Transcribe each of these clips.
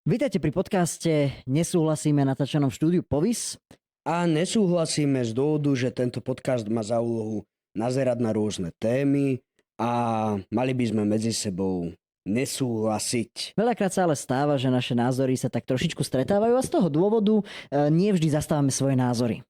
Vítajte pri podcaste Nesúhlasíme natáčanom v štúdiu Povis. A nesúhlasíme z dôvodu, že tento podcast má za úlohu nazerať na rôzne témy a mali by sme medzi sebou nesúhlasiť. Veľakrát sa ale stáva, že naše názory sa tak trošičku stretávajú a z toho dôvodu nie vždy zastávame svoje názory.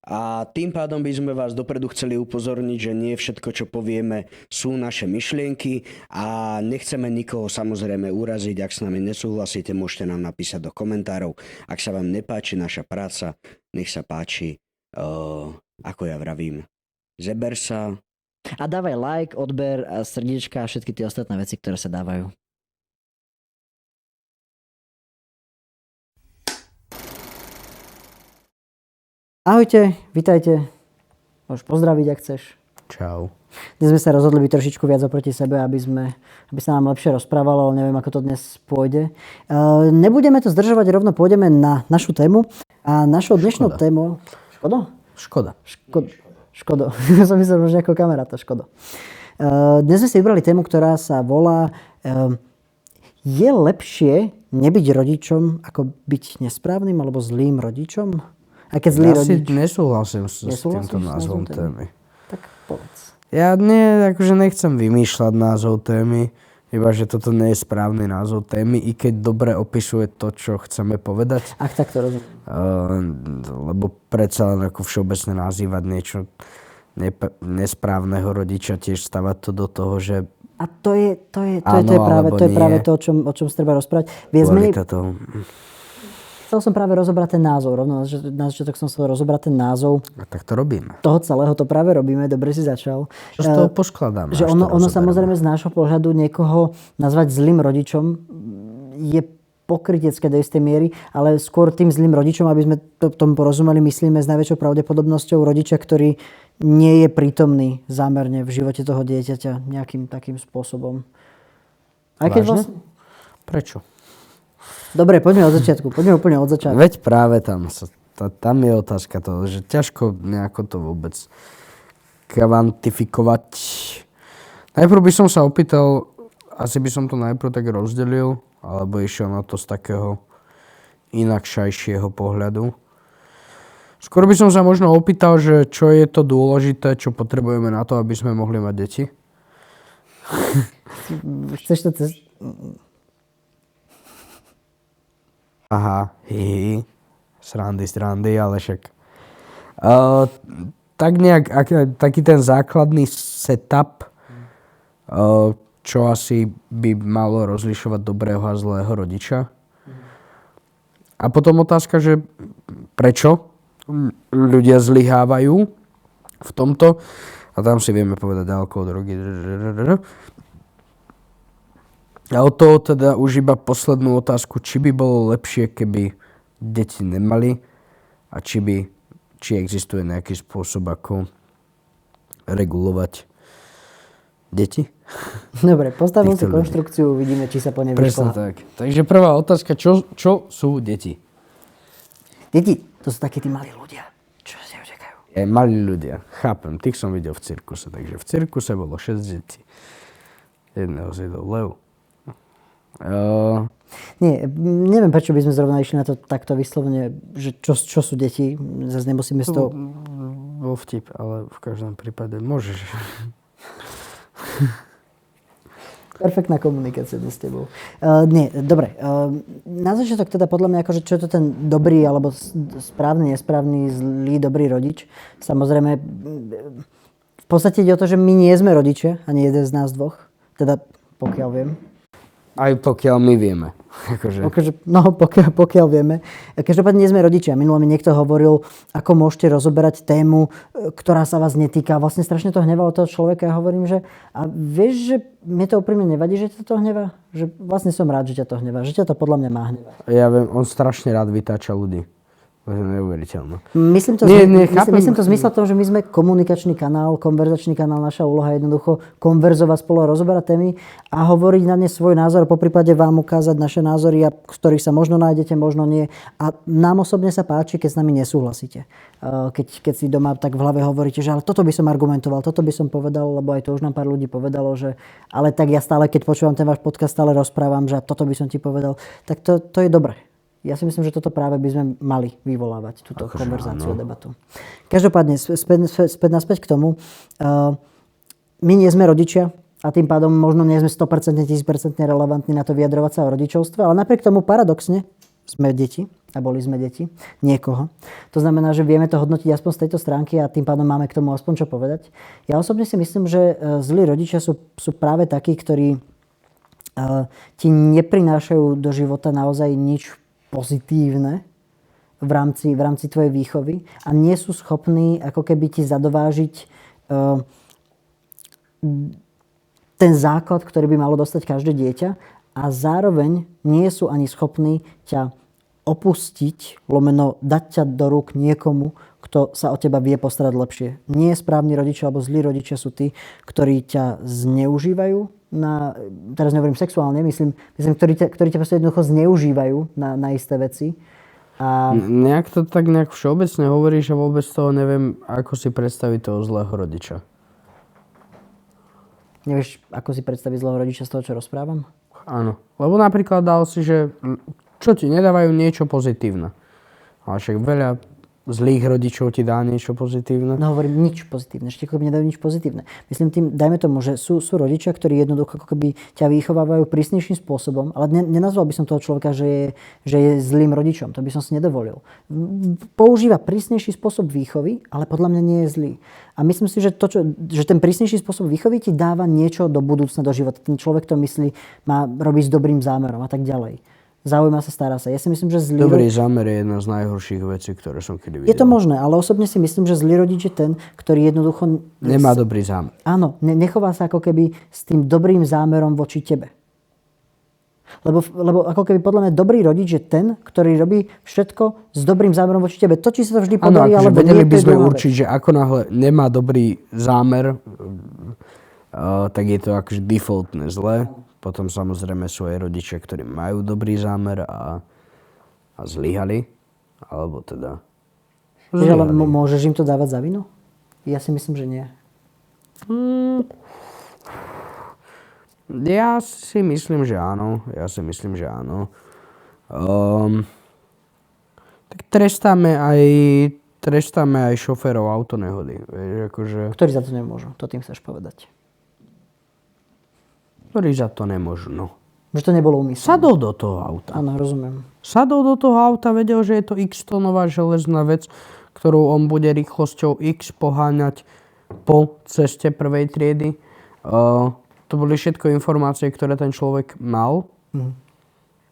A tým pádom by sme vás dopredu chceli upozorniť, že nie všetko, čo povieme, sú naše myšlienky a nechceme nikoho samozrejme uraziť. Ak s nami nesúhlasíte, môžete nám napísať do komentárov. Ak sa vám nepáči naša práca, nech sa páči, ako ja vravím, zeber sa. A dávaj like, odber, a srdiečka a všetky tie ostatné veci, ktoré sa dávajú. Ahojte, vitajte. Môžeš pozdraviť, ak chceš. Čau. Dnes sme sa rozhodli byť trošičku viac oproti sebe, aby sa nám lepšie rozprávalo, ale neviem, ako to dnes pôjde. Nebudeme to zdržovať, rovno pôjdeme na našu tému. A našou dnešnou témou... Škoda. Som myslel, že ako kamaráta, Škoda. Dnes sme si vybrali tému, ktorá sa volá Je lepšie nebyť rodičom, ako byť nesprávnym alebo zlým rodičom? A keď zlý rodič... si nesúhlasím s týmto názvom témy. Tak povedz. Ja nechcem vymýšľať názov témy, iba že toto nie je správny názov témy, i keď dobre opisuje to, čo chceme povedať. Ach, tak to rozumiem. Lebo predsa len ako všeobecne nazývať niečo nesprávneho rodiča, tiež stavať to do toho, že A to je práve to, o čom sa treba rozprávať. Chcel som práve rozobrať ten názov. Rovno na začiatok som chcel rozobrať ten názov. A tak to robíme. Toho celého to práve robíme. Dobre si začal. Čo z toho poskladáme? Že ono samozrejme z nášho pohľadu niekoho nazvať zlým rodičom je pokrytecké do istej miery, ale skôr tým zlým rodičom, aby sme tomu porozumeli, myslíme s najväčšou pravdepodobnosťou rodiča, ktorý nie je prítomný zámerne v živote toho dieťaťa nejakým takým spôsobom. Aj keď Prečo? Dobre, poďme úplne od začiatku. Veď práve tam je otázka toho, že ťažko nejako to vôbec kvantifikovať. Najprv by som sa opýtal, asi by som to najprv tak rozdelil, alebo išiel na to z takého inakšajšieho pohľadu. Skôr by som sa možno opýtal, že čo je to dôležité, čo potrebujeme na to, aby sme mohli mať deti. Chceš to Aha, srandy, ale však. Tak nejak, taký ten základný setup, čo asi by malo rozlišovať dobrého a zlého rodiča. A potom otázka, že prečo ľudia zlyhávajú v tomto. A tam si vieme povedať alkohol, drogy. A od toho teda už iba poslednú otázku, či by bolo lepšie, keby deti nemali a či existuje nejaký spôsob, ako regulovať deti. Dobre, postavil si konštrukciu, uvidíme, či sa po nej vyšla. Presne tak. Takže prvá otázka, čo sú deti? Deti, to sú takí tí malí ľudia, čo sa utekajú. Malí ľudia, chápem, tých som videl v cirkuse, takže v cirkuse bolo 6 detí. Jedného zjedol lev. Nie, neviem, prečo by sme zrovna išli na to takto vyslovene, že čo sú deti, zase nemusíme z toho... Bol vtip, ale v každom prípade môžeš. Perfektná komunikácia dnes s tebou. Nie, dobre. Na začiatok teda podľa mňa, akože čo je to ten dobrý, alebo správny, nesprávny, zlý, dobrý rodič. Samozrejme, v podstate ide o to, že my nie sme rodičia, ani jeden z nás dvoch. Teda pokiaľ viem. Aj pokiaľ my vieme. Pokiaľ vieme. Každopádne nie sme rodičia. Minule mi niekto hovoril, ako môžete rozoberať tému, ktorá sa vás netýka. Vlastne strašne to hnevalo toho človeka. Ja hovorím, že a vieš, že mne to úprimne nevadí, že ťa to hnevá? Že vlastne som rád, že ťa to hnevá. Že ťa to podľa mňa má hnevá. Ja viem, on strašne rád vytáča ľudí. Neuveriteľné. Myslím to, chápem. myslím to v zmysle toho, že my sme komunikačný kanál, konverzačný kanál, naša úloha je jednoducho konverzovať spolu a rozoberať témy a hovoriť na ne svoj názor, poprípade vám ukázať naše názory, v ktorých sa možno nájdete, možno nie. A nám osobne sa páči, keď s nami nesúhlasíte. Keď si doma tak v hlave hovoríte, že ale toto by som argumentoval, toto by som povedal, lebo aj to už nám pár ľudí povedalo, že ale tak ja stále, keď počúvam ten váš podcast, stále rozprávam, že toto by som ti povedal, tak to je dobré. Ja si myslím, že toto práve by sme mali vyvolávať, túto konverzáciu a debatu. Každopádne, späť naspäť k tomu. My nie sme rodičia a tým pádom možno nie sme 100%, 1000% relevantní na to vyjadrovať sa o rodičovstve, ale napriek tomu paradoxne sme deti a boli sme deti niekoho. To znamená, že vieme to hodnotiť aspoň z tejto stránky a tým pádom máme k tomu aspoň čo povedať. Ja osobne si myslím, že zlí rodičia sú práve takí, ktorí ti neprinášajú do života naozaj nič pozitívne v rámci tvojej výchovy a nie sú schopní ako keby ti zadovážiť ten základ, ktorý by malo dostať každé dieťa a zároveň nie sú ani schopní ťa opustiť, lomeno dať ťa do rúk niekomu, kto sa o teba vie postarať lepšie. Nie správni rodičia alebo zlí rodičia sú tí, ktorí ťa zneužívajú teraz nehovorím sexuálne, myslím ktorí ťa proste jednoducho zneužívajú na isté veci. A Nejak to tak nejak všeobecne hovoríš a vôbec toho neviem, ako si predstaviť toho zlého rodiča. Nevieš, ako si predstaviť zlého rodiča z toho, čo rozprávam? Áno. Lebo napríklad dal si, že čo ti nedávajú niečo pozitívne. Ale však veľa zlých rodičov ti dá niečo pozitívne. No hovorím nič pozitívne, ešte ako by nedajú nič pozitívne. Myslím tým, dajme tomu, že sú rodičia, ktorí jednoducho ako keby ťa vychovávajú prísnejším spôsobom, ale nenazval by som toho človeka, že je zlým rodičom. To by som si nedovolil. Používa prísnejší spôsob výchovy, ale podľa mňa nie je zlý. A myslím si, že ten prísnejší spôsob výchovy ti dáva niečo do budúcna, do života. Ten človek to myslí, má robiť s dobrým zámerom a tak ďalej. Zaujíma sa, stará sa. Ja si myslím, že zlý Dobrý zámer je jedna z najhorších vecí, ktoré som kedy videl. Je to možné, ale osobne si myslím, že zlý rodič je ten, ktorý jednoducho Nemá dobrý zámer. Áno, nechová sa ako keby s tým dobrým zámerom voči tebe. Lebo ako keby podľa mňa dobrý rodič je ten, ktorý robí všetko s dobrým zámerom voči tebe. To, či sa to vždy podarí, alebo alebo vedeli nie, by to je sme druhá určiť, vec. že ako náhle nemá dobrý zámer, tak je to akože defaultne zlé. Potom samozrejme sú aj rodičia, ktorí majú dobrý zámer a zlyhali. Alebo teda Vieš, ale môžeš im to dávať za vinu? Ja si myslím, že nie. Ja si myslím, že áno. Tak trestáme aj šoférov autonehody. Vieš, akože, Ktorí za to nemôžu, to tým chceš povedať. ktorí za to nemôžu, no. Že to nebolo úmyselné. Sadol do toho auta. Áno, rozumiem. Sadol do toho auta, vedel, že je to x-tonová železná vec, ktorú on bude rýchlosťou x poháňať po ceste prvej triedy. To boli všetko informácie, ktoré ten človek mal.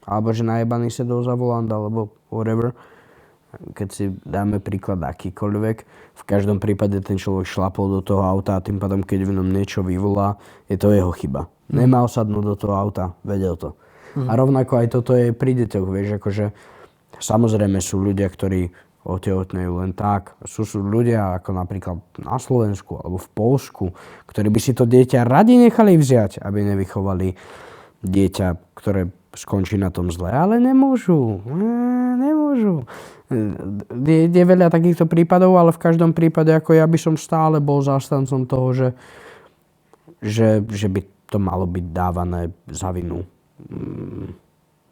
Alebo že najebaný sedol za volant, alebo whatever. Keď si dáme príklad akýkoľvek, v každom prípade ten človek šlapol do toho auta a tým pádom, keď v ňom niečo vyvolá, je to jeho chyba. Nemal sadnúť do toho auta, vedel to. A rovnako aj toto je pri deťoch, vieš, akože samozrejme sú ľudia, ktorí otehotnejú len tak. Sú ľudia ako napríklad na Slovensku alebo v Poľsku, ktorí by si to dieťa radi nechali vziať, aby nevychovali dieťa, ktoré skončí na tom zle, ale nemôžu. Je veľa takýchto prípadov, ale v každom prípade ako ja by som stále bol zástancom toho, že by to malo byť dávané za vinu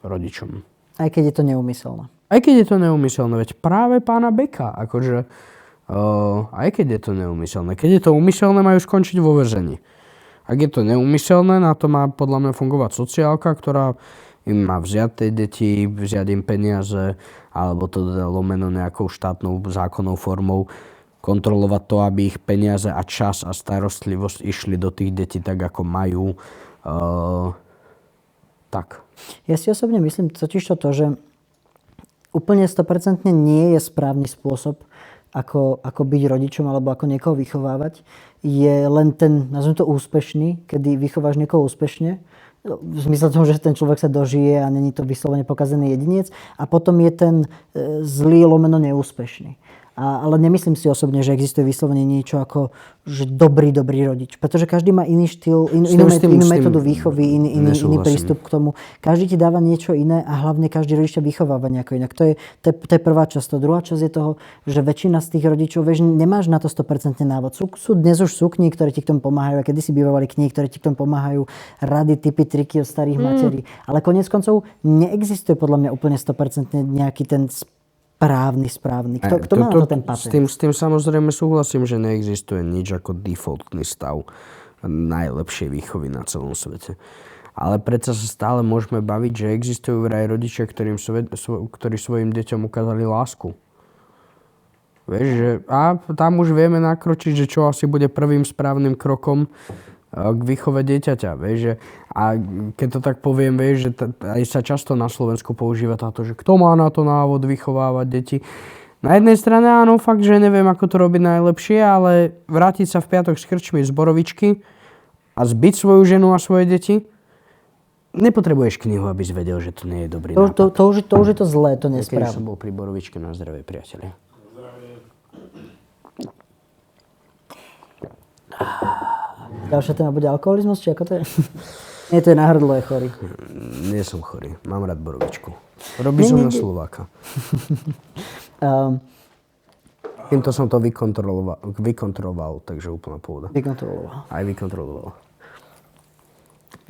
rodičom. Aj keď je to neúmyselné. Aj keď je to neúmyselné, veď práve pána Beka, akože aj keď je to neúmyselné. Keď je to úmyselné, majú skončiť vo väzení. Ak je to neúmyselné, na to má podľa mňa fungovať sociálka, ktorá im má vziať tej deti, vziať im peniaze, alebo to lomeno nejakou štátnou zákonnou formou, kontrolovať to, aby ich peniaze a čas a starostlivosť išli do tých detí tak, ako majú. Tak. Ja si osobne myslím totiž to, že úplne 100% nie je správny spôsob ako byť rodičom alebo ako niekoho vychovávať, je len ten, nazvime to úspešný, kedy vychováš niekoho úspešne, v zmysle toho, že ten človek sa dožije a není to vyslovene pokazený jedinec, a potom je ten zlý lomeno neúspešný. Ale nemyslím si osobne, že existuje vyslovene niečo ako že dobrý rodič. Pretože každý má iný štýl, inú metódu výchovy, iný prístup k tomu. Každý ti dáva niečo iné a hlavne každý rodič ťa vychováva nejako inak. To je prvá časť. To druhá časť je toho, že väčšina z tých rodičov, vieš, nemáš na to 100% návod. Sú dnes už knihy, ktoré ti k tomu pomáhajú, a kedysi bývali knihy, ktoré ti k tomu pomáhajú, rady, tipy, triky od starých materí. Ale koniec koncov neexistuje podľa mňa úplne 100% nejaký ten správny. Kto má na to ten patent? S tým samozrejme súhlasím, že neexistuje nič ako defaultný stav najlepšej výchovy na celom svete. Ale predsa sa stále môžeme baviť, že existujú vraj rodičia, ktorí svojim deťom ukázali lásku. Vieš, že, a tam už vieme nakročiť, že čo asi bude prvým správnym krokom k výchove dieťaťa, vieš, že, a keď to tak poviem, vieš, že aj sa často na Slovensku používa táto, že kto má na to návod vychovávať deti. Na jednej strane áno, fakt, že neviem, ako to robiť najlepšie, ale vrátiť sa v piatok z krčmy z borovičky a zbiť svoju ženu a svoje deti, nepotrebuješ knihu, aby si vedel, že to nie je dobrý nápad. To už je to zlé, to nesprávne. Keď som bol pri borovičke, na zdravie, priatelia. Ďalšia téma bude alkoholizmus, či ako to je? Nie, to je na hrdlo, je chorý. Nie som chorý, mám rád borovičku. Robí som na Slováka. Týmto som to vykontroloval, takže úplná pôvoda. Aj vykontroloval.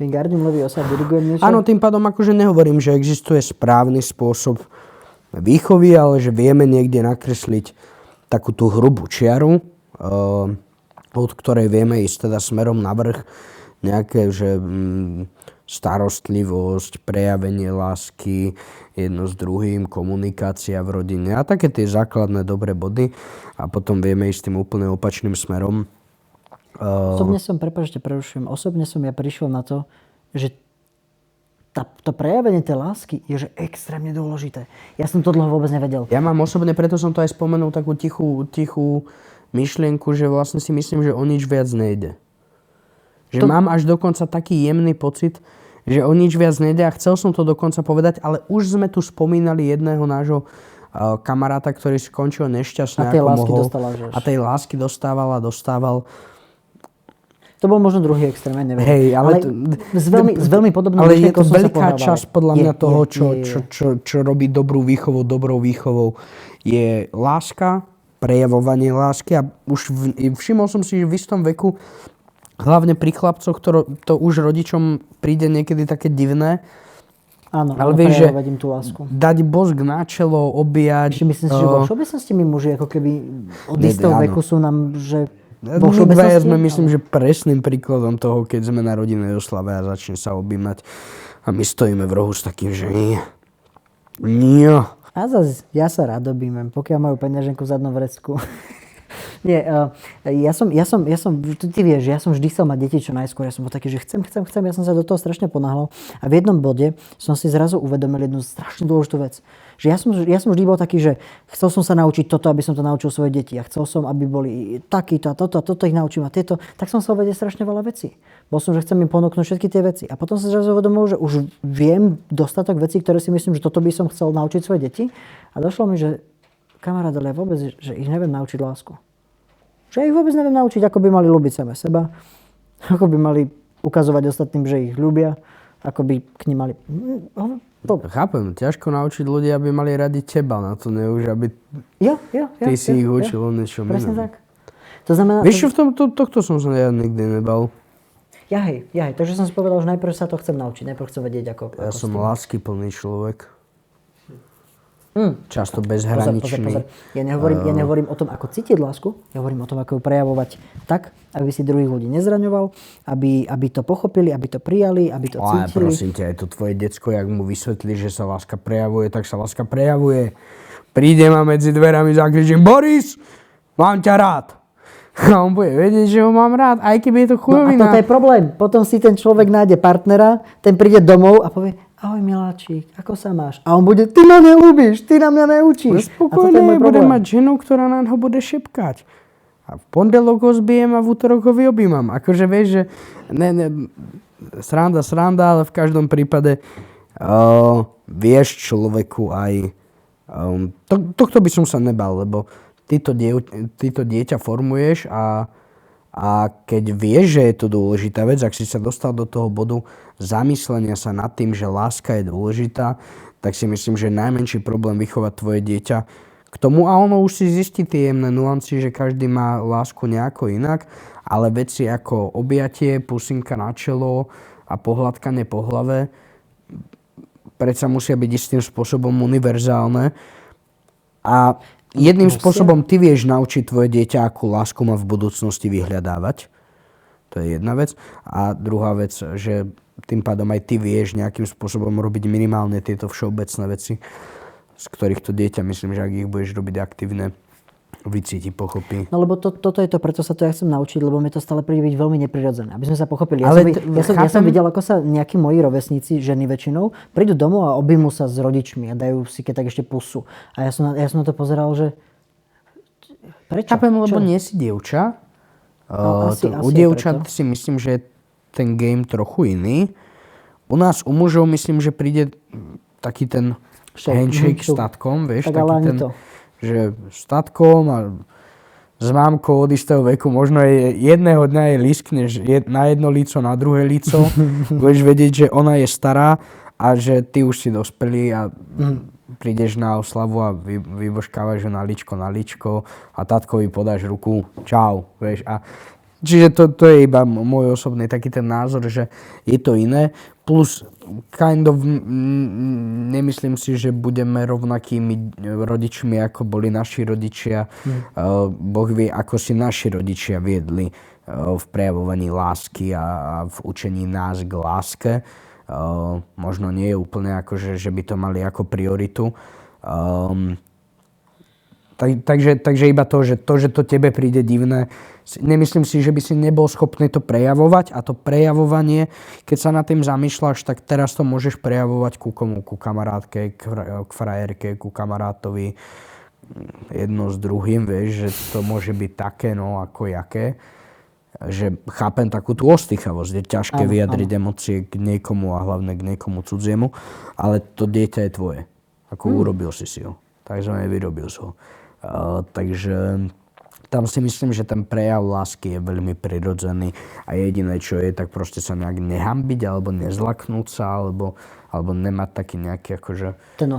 Wingardium Leviosa, dirigujem niečo? Áno, tým pádom akože nehovorím, že existuje správny spôsob výchovy, ale že vieme niekde nakresliť takú tú hrubú čiaru, od ktorej vieme ísť teda smerom na vrch, nejaké, že starostlivosť, prejavenie lásky, jedno s druhým, komunikácia v rodine a také tie základné dobré body, a potom vieme ísť tým úplne opačným smerom. Osobne som ja prišiel na to, že to prejavenie tej lásky je že extrémne dôležité. Ja som to dlho vôbec nevedel. Ja mám osobne, preto som to aj spomenul, takú tichú myšlienku, že vlastne si myslím, že o nič viac nejde. Že mám až dokonca taký jemný pocit, že o nič viac nejde, a chcel som to dokonca povedať, ale už sme tu spomínali jedného nášho kamaráta, ktorý skončil nešťastne, ako mohol. A tej lásky dostával. To bol možno druhý extrém, neviem. Hej, ale s veľmi podobnou ale je to myšlienkou som sa veľká pohľadal. časť podľa mňa toho, čo robí dobrou výchovou, je láska, prejavovanie lásky, a už všimol som si, že v istom veku, hlavne pri chlapcoch, to už rodičom príde niekedy také divné. Áno, ale vieš, že im tú lásku. Dať bosk na čelo, objať. Myslím si, že vo všeobecnosti my muži ako keby od istého veku sú nám, že vo všeobecnosti sme, myslím, že presným príkladom toho, keď sme na rodinnej oslave a začne sa objímať a my stojíme v rohu s takým, že nie. A zase ja sa rád objímem, pokiaľ majú peňaženku v zadnom vrecku. Nie, ja som, ty vieš, ja som vždy chcel mať deti čo najskôr. Ja som bol taký, že chcem, ja som sa do toho strašne ponáhľal. A v jednom bode som si zrazu uvedomil jednu strašne dôležitú vec. Že ja som vždy bol taký, že chcel som sa naučiť toto, aby som to naučil svoje deti. A chcel som, aby boli takýto a toto ich naučím a tieto. Tak som sa vedel strašne veľa vecí. Bol som, že chcem im ponúknuť všetky tie veci. A potom som zrazu uvedomil, že už viem dostatok vecí, ktoré si myslím, že toto by som chcel naučiť svoje deti. A došlo mi, že kamarát, ale vôbec, že ich neviem naučiť lásku. Že ich vôbec neviem naučiť, ako by mali ľúbiť same seba, ako by mali ukazovať ostatným, že ich ľúbia, ako by k nim mali... Chápem, ťažko naučiť ľudí, aby mali radi teba, na to ne už, aby ty si ich učil o niečom inom. Presne tak. To znamená... Vieš čo, tohto som sa ja nikdy nebal. Jahej, takže som si povedal, že najprv sa to chcem naučiť, najprv chcem vedieť, ako... Ja som láskyplný človek. Často bezhraničný. Pozor. Ja nehovorím o tom, ako cítiť lásku, ja hovorím o tom, ako ju prejavovať tak, aby si druhých ľudí nezraňoval, aby to pochopili, aby to prijali, aby to cítili. Ale prosím ťa, aj to tvoje decko, jak mu vysvetlí, že sa láska prejavuje, tak sa láska prejavuje. Prídem a medzi dverami zakričím: Boris, mám ťa rád. A on bude vedieť, že ho mám rád, aj keby je to chujovina. No a toto je problém. Potom si ten človek nájde partnera, ten príde domov a povie: ahoj miláčik, ako sa máš? A on bude, ty ma neľúbiš, ty na mňa neučíš. Spokojne, budem mať ženu, ktorá na ho bude šepkať. A v pondelok ho zbijem a v útorok ho vyobímam. Akože vieš, že sranda, ale v každom prípade vieš človeku aj... tohto by som sa nebal, lebo ty to dieťa formuješ a keď vieš, že je to dôležitá vec, ak si sa dostal do toho bodu zamyslenia sa nad tým, že láska je dôležitá, tak si myslím, že je najmenší problém vychovať tvoje dieťa k tomu a ono už si zistí tie jemné nuancy, že každý má lásku nejako inak, ale veci ako objatie, pusinka na čelo a pohľadkanie po hlave predsa musia byť istým spôsobom univerzálne a jedným spôsobom ty vieš naučiť tvoje dieťa, akú lásku má v budúcnosti vyhľadávať. To je jedna vec. A druhá vec, že tým pádom aj ty vieš nejakým spôsobom robiť minimálne tieto všeobecné veci, z ktorých to dieťa, myslím, že ak ich budeš robiť aktívne, vycíti, pochopí. No lebo toto je to, preto sa to ja chcem naučiť, lebo mi to stále príde byť veľmi neprirodzené. Aby sme sa pochopili. Ja som videl, ako sa nejakí moji rovesníci, ženy väčšinou, prídu domov a objímu sa s rodičmi a dajú si keď tak ešte pusu. A ja som na to pozeral, že prečo? Chápem, lebo nie si dievča. U dievčat si myslím, že je ten game trochu iný. U nás, u mužov, myslím, že príde taký ten handshake s tatkom, vieš, tak taký ten... že s tatkom a s mámkou od istého veku možno jedného dňa je lískneš na jedno líco, na druhé líco. Budeš vedieť, že ona je stará a že ty už si dospelý a prídeš na oslavu a vybožkávaš ju na líčko a tatkovi podáš ruku. Čau, vieš. A čiže to je iba môj osobný taký ten názor, že je to iné. Plus nemyslím si, že budeme rovnakými rodičmi, ako boli naši rodičia. Boh vie, ako si naši rodičia viedli v prejavovaní lásky a v učení nás k láske. Možno nie je úplne ako, že by to mali ako prioritu. Takže iba to, že to tebe príde divné, nemyslím si, že by si nebol schopný to prejavovať a to prejavovanie, keď sa nad tým zamýšľaš, tak teraz to môžeš prejavovať ku komu? Ku kamarátke, k frajerke, ku kamarátovi, jedno s druhým, vieš, že to môže byť také, no ako jaké, že chápem takú tú ostýchavosť, je ťažké vyjadriť emócie k niekomu a hlavne k niekomu cudziemu, ale to dieťa je tvoje, ako urobil si ho, takže nevyrobil si ho. Takže tam si myslím, že ten prejav lásky je veľmi prirodzený a jediné, čo je, tak proste sa nejak nehambiť alebo nezlaknúť sa, alebo nemať taký nejaký akože... Ten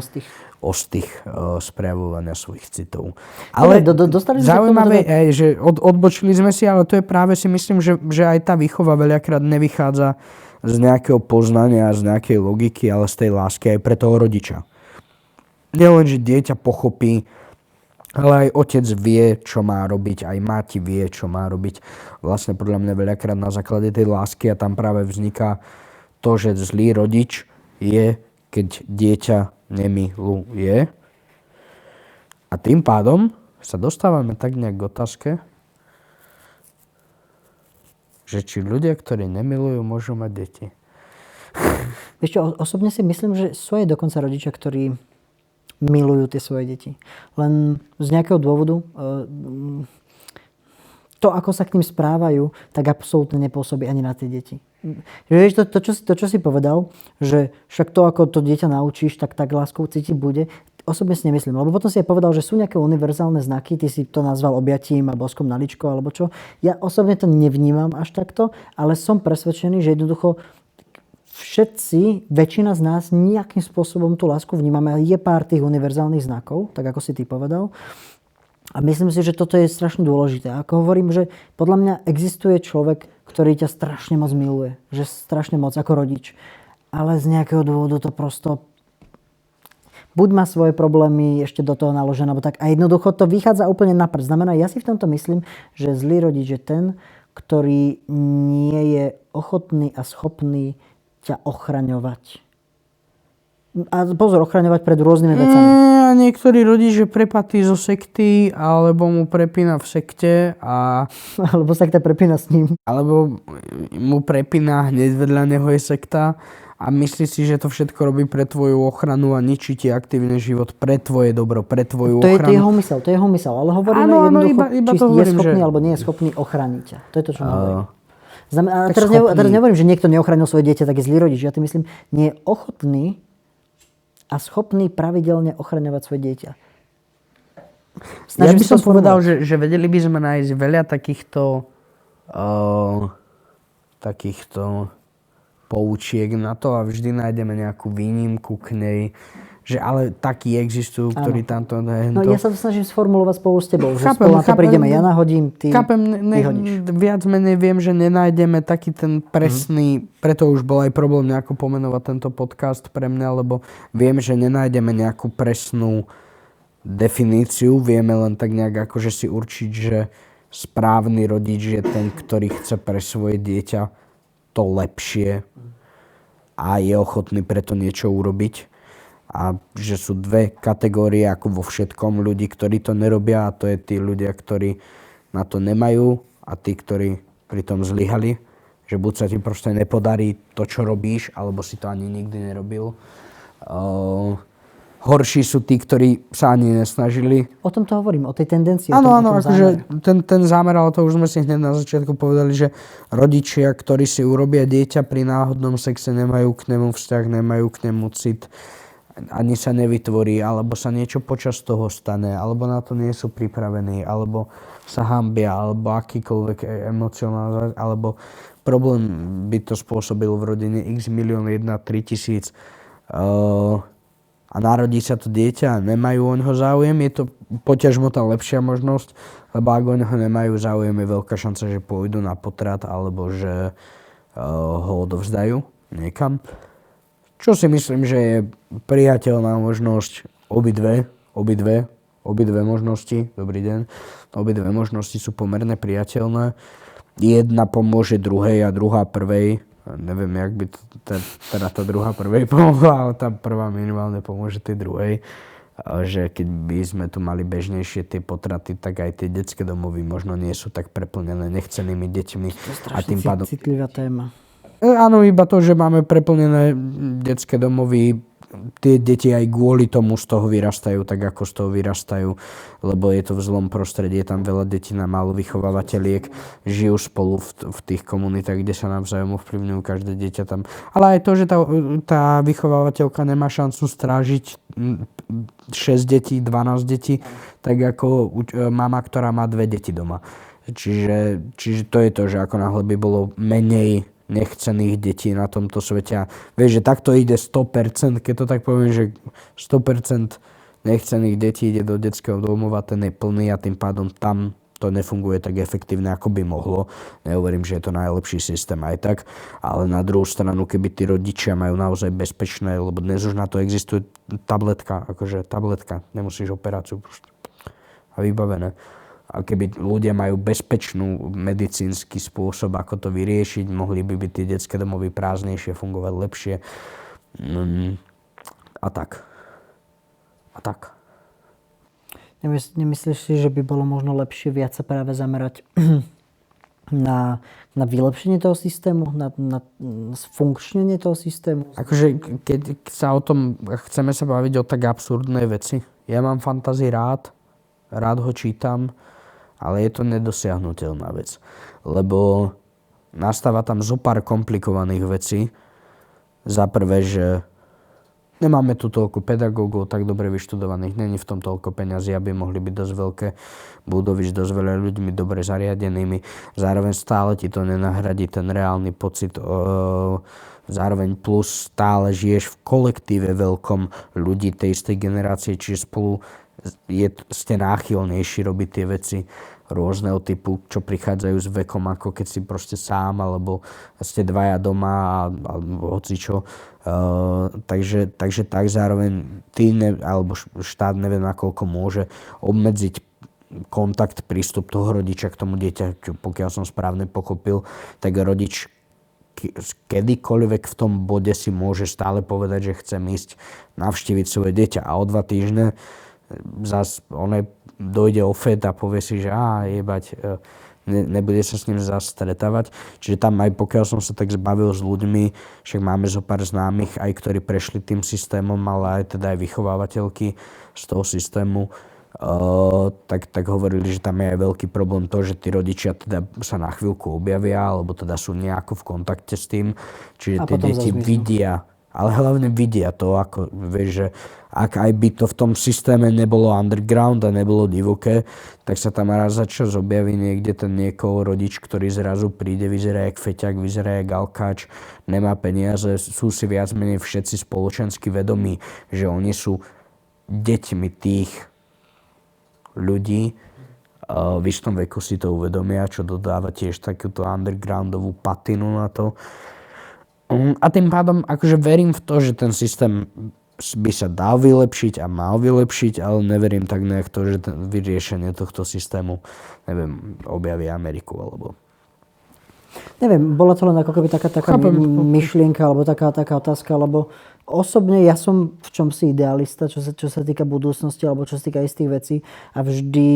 ostých sprejavovania svojich citov. Ale zaujímavé je, že odbočili sme si, ale to je práve si myslím, že aj tá výchova veľakrát nevychádza z nejakého poznania, z nejakej logiky, ale z tej lásky aj pre toho rodiča. Nielen, že dieťa pochopí, ale aj otec vie, čo má robiť, aj mati vie, čo má robiť. Vlastne podľa mňa veľakrát na základe tej lásky a tam práve vzniká to, že zlý rodič je, keď dieťa nemiluje. A tým pádom sa dostávame tak nejak k otázke, že či ľudia, ktorí nemilujú, môžu mať deti. Vieš čo, osobne si myslím, že sú aj dokonca rodičia, ktorí milujú tie svoje deti. Len z nejakého dôvodu to, ako sa k ním správajú, tak absolútne nepôsobí ani na tie deti. Vieš, to, čo si povedal, že však to, ako to dieťa naučíš, tak láskou cítiť bude, osobne si nemyslím. Lebo potom si aj povedal, že sú nejaké univerzálne znaky, ty si to nazval objatím a boskom na ličko, alebo čo. Ja osobne to nevnímam až takto, ale som presvedčený, že jednoducho všetci, väčšina z nás nejakým spôsobom tú lásku vnímame, ale je pár tých univerzálnych znakov, tak ako si ty povedal. A myslím si, že toto je strašne dôležité. Ako hovorím, že podľa mňa existuje človek, ktorý ťa strašne moc miluje. Že strašne moc ako rodič. Ale z nejakého dôvodu to prosto buď má svoje problémy ešte do toho naložené, alebo tak. A jednoducho to vychádza úplne na prd. Znamená, ja si v tomto myslím, že zlý rodič je ten, ktorý nie je ochotný a schopný ťa ochraňovať. A pozor, ochraňovať pred rôznymi vecami. A niektorý rodič je prepatý zo sekty, alebo mu prepína v sekte a... Alebo sekta prepína s ním. Alebo mu prepína hneď vedľa neho je sekta. a myslí si, že to všetko robí pre tvoju ochranu a ničí ti aktívny život pre tvoje dobro, pre tvoju To je ochranu. to je jeho mysel, ale hovoríme Áno, jednoducho, iba či to je hovorím, schopný že- alebo nie je schopný ochrániť ťa. To je to, čo hovorím. A Tak teraz, schopný. teraz nehovorím, že niekto neochránil svoje dieťa, tak je zlý rodič. Ja tým myslím, nie je ochotný a schopný pravidelne ochraňovať svoje dieťa. Ja by sa som povedal, sformulovať. že vedeli by sme nájsť veľa takýchto poučiek na to a vždy nájdeme nejakú výnimku k nej. Že ale takí existujú, ktorí tamto... No ja sa to snažím sformulovať spolu s tebou, že spolu na to prídeme. Ja nahodím, ty vyhodíš. Viac menej viem, že nenájdeme taký ten presný, preto už bol aj problém nejako pomenovať tento podcast pre mňa, lebo viem, že nenájdeme nejakú presnú definíciu, vieme len tak nejak akože si určiť, že správny rodič je ten, ktorý chce pre svoje dieťa to lepšie a je ochotný preto niečo urobiť. A že sú dve kategórie, ako vo všetkom, ľudí, ktorí to nerobia, a to je tí ľudia, ktorí na to nemajú a tí, ktorí pri tom zlyhali. Že buď sa ti proste nepodarí to, čo robíš, alebo si to ani nikdy nerobil. Horší sú tí, ktorí sa ani nesnažili. O tom to hovorím, o tej tendencii. Áno, o tom akože zámere. ten zámer, ale to už sme si hneď na začiatku povedali, že rodičia, ktorí si urobia dieťa pri náhodnom sexe, nemajú k nemu vzťah, nemajú k nemu cit, ani sa nevytvorí, alebo sa niečo počas toho stane, alebo na to nie sú pripravení, alebo sa hanbia, alebo akýkoľvek emocionálny, alebo problém by to spôsobil v rodine x milión 1, 3000 a narodí sa to dieťa a nemajú o ňoho záujem, je to poťažmo tá lepšia možnosť, lebo ak o ňoho nemajú záujem, je veľká šanca, že pôjdu na potrat alebo že ho odovzdajú niekam. Čo si myslím, že je priateľná možnosť obidve možnosti, dobrý deň, obidve možnosti sú pomerne priateľné. Jedna pomôže druhej a druhá prvej. Neviem, jak by teda tá druhá prvej pomohla, ale tá prvá minimálne pomôže tej druhej. Že keď by sme tu mali bežnejšie tie potraty, tak aj tie detské domovy možno nie sú tak preplnené nechcenými deťmi. A tým pádom... citlivá téma. Áno, iba to, že máme preplnené detské domovy, tie deti aj kvôli tomu z toho vyrastajú, tak ako z toho vyrastajú, lebo je to v zlom prostredí, je tam veľa detí na málo vychovávateľiek, žijú spolu v tých komunitách, kde sa navzájom ovplyvňujú každé dieťa tam. Ale aj to, že tá vychovávateľka nemá šancu strážiť 6 detí, 12 detí, tak ako mama, ktorá má 2 deti doma. Čiže to je to, že ako náhle by bolo menej nechcených detí na tomto svete. A vieš, že takto ide 100%, keď to tak poviem, že 100% nechcených detí ide do detského domova, ten je plný a tým pádom tam to nefunguje tak efektívne, ako by mohlo. Nehovorím, že je to najlepší systém aj tak, ale na druhú stranu, keby tí rodičia majú naozaj bezpečné, lebo dnes už na to existuje tabletka, nemusíš operáciu a vybavené. A keby ľudia majú bezpečnú medicínsky spôsob, ako to vyriešiť, mohli by byť tie detské domovy prázdnejšie, fungovať lepšie. A tak. Nemyslíš si, že by bolo možno lepšie viac sa práve zamerať na vylepšenie toho systému, na sfunkčnenie toho systému? Akože keď sa o tom, chceme sa baviť o tak absurdnej veci. Ja mám fantasy rád ho čítam, ale je to nedosiahnuteľná vec. Lebo nastáva tam zo pár komplikovaných vecí. Za prvé, že nemáme tu toľko pedagógov, tak dobre vyštudovaných, není v tom toľko peňazí, aby mohli byť dosť veľké budovy s dosť veľa ľuďmi dobre zariadenými. Zároveň stále ti to nenahradí ten reálny pocit. Zároveň plus stále žiješ v kolektíve veľkom ľudí tej istej generácie, čiže spolu ste náchylnejší robiť tie veci rôzneho typu, čo prichádzajú s vekom, ako keď si proste sám, alebo ste dvaja doma, alebo hocičo. Takže tak zároveň alebo štát neviem, nakoľko môže obmedziť kontakt, prístup toho rodiča k tomu dieťaťu. Pokiaľ som správne pochopil, tak rodič kedykoľvek v tom bode si môže stále povedať, že chcem ísť navštíviť svoje dieťa a o 2 týždne zase dojde ofet a povie si, že nebude sa s ním zase stretávať. Čiže tam aj pokiaľ som sa tak zbavil s ľuďmi, však máme zo pár známych, aj ktorí prešli tým systémom, ale aj teda aj vychovávateľky z toho systému, tak hovorili, že tam je aj veľký problém to, že tí rodičia teda sa na chvíľku objavia, alebo teda sú nejako v kontakte s tým. Čiže tie deti vidia, ale hlavne vidia to, ako vieš, že ak aj by to v tom systéme nebolo underground a nebolo divoké, tak sa tam raz za čas objaví niekde ten niekoho rodič, ktorý zrazu príde, vyzerá jak feťak, vyzerá jak alkáč, nemá peniaze, sú si viac menej všetci spoločensky vedomí, že oni sú deťmi tých ľudí, v istom veku si to uvedomia, čo dodáva tiež takúto undergroundovú patinu na to. A tým pádom akože verím v to, že ten systém by sa dal vylepšiť a mal vylepšiť, ale neverím tak nejak to, že vyriešenie tohto systému, neviem, objaví Ameriku alebo... Neviem, bola to len ako keby taká myšlienka alebo taká otázka, lebo osobne ja som v čomsi idealista, čo sa týka budúcnosti alebo čo sa týka istých vecí a vždy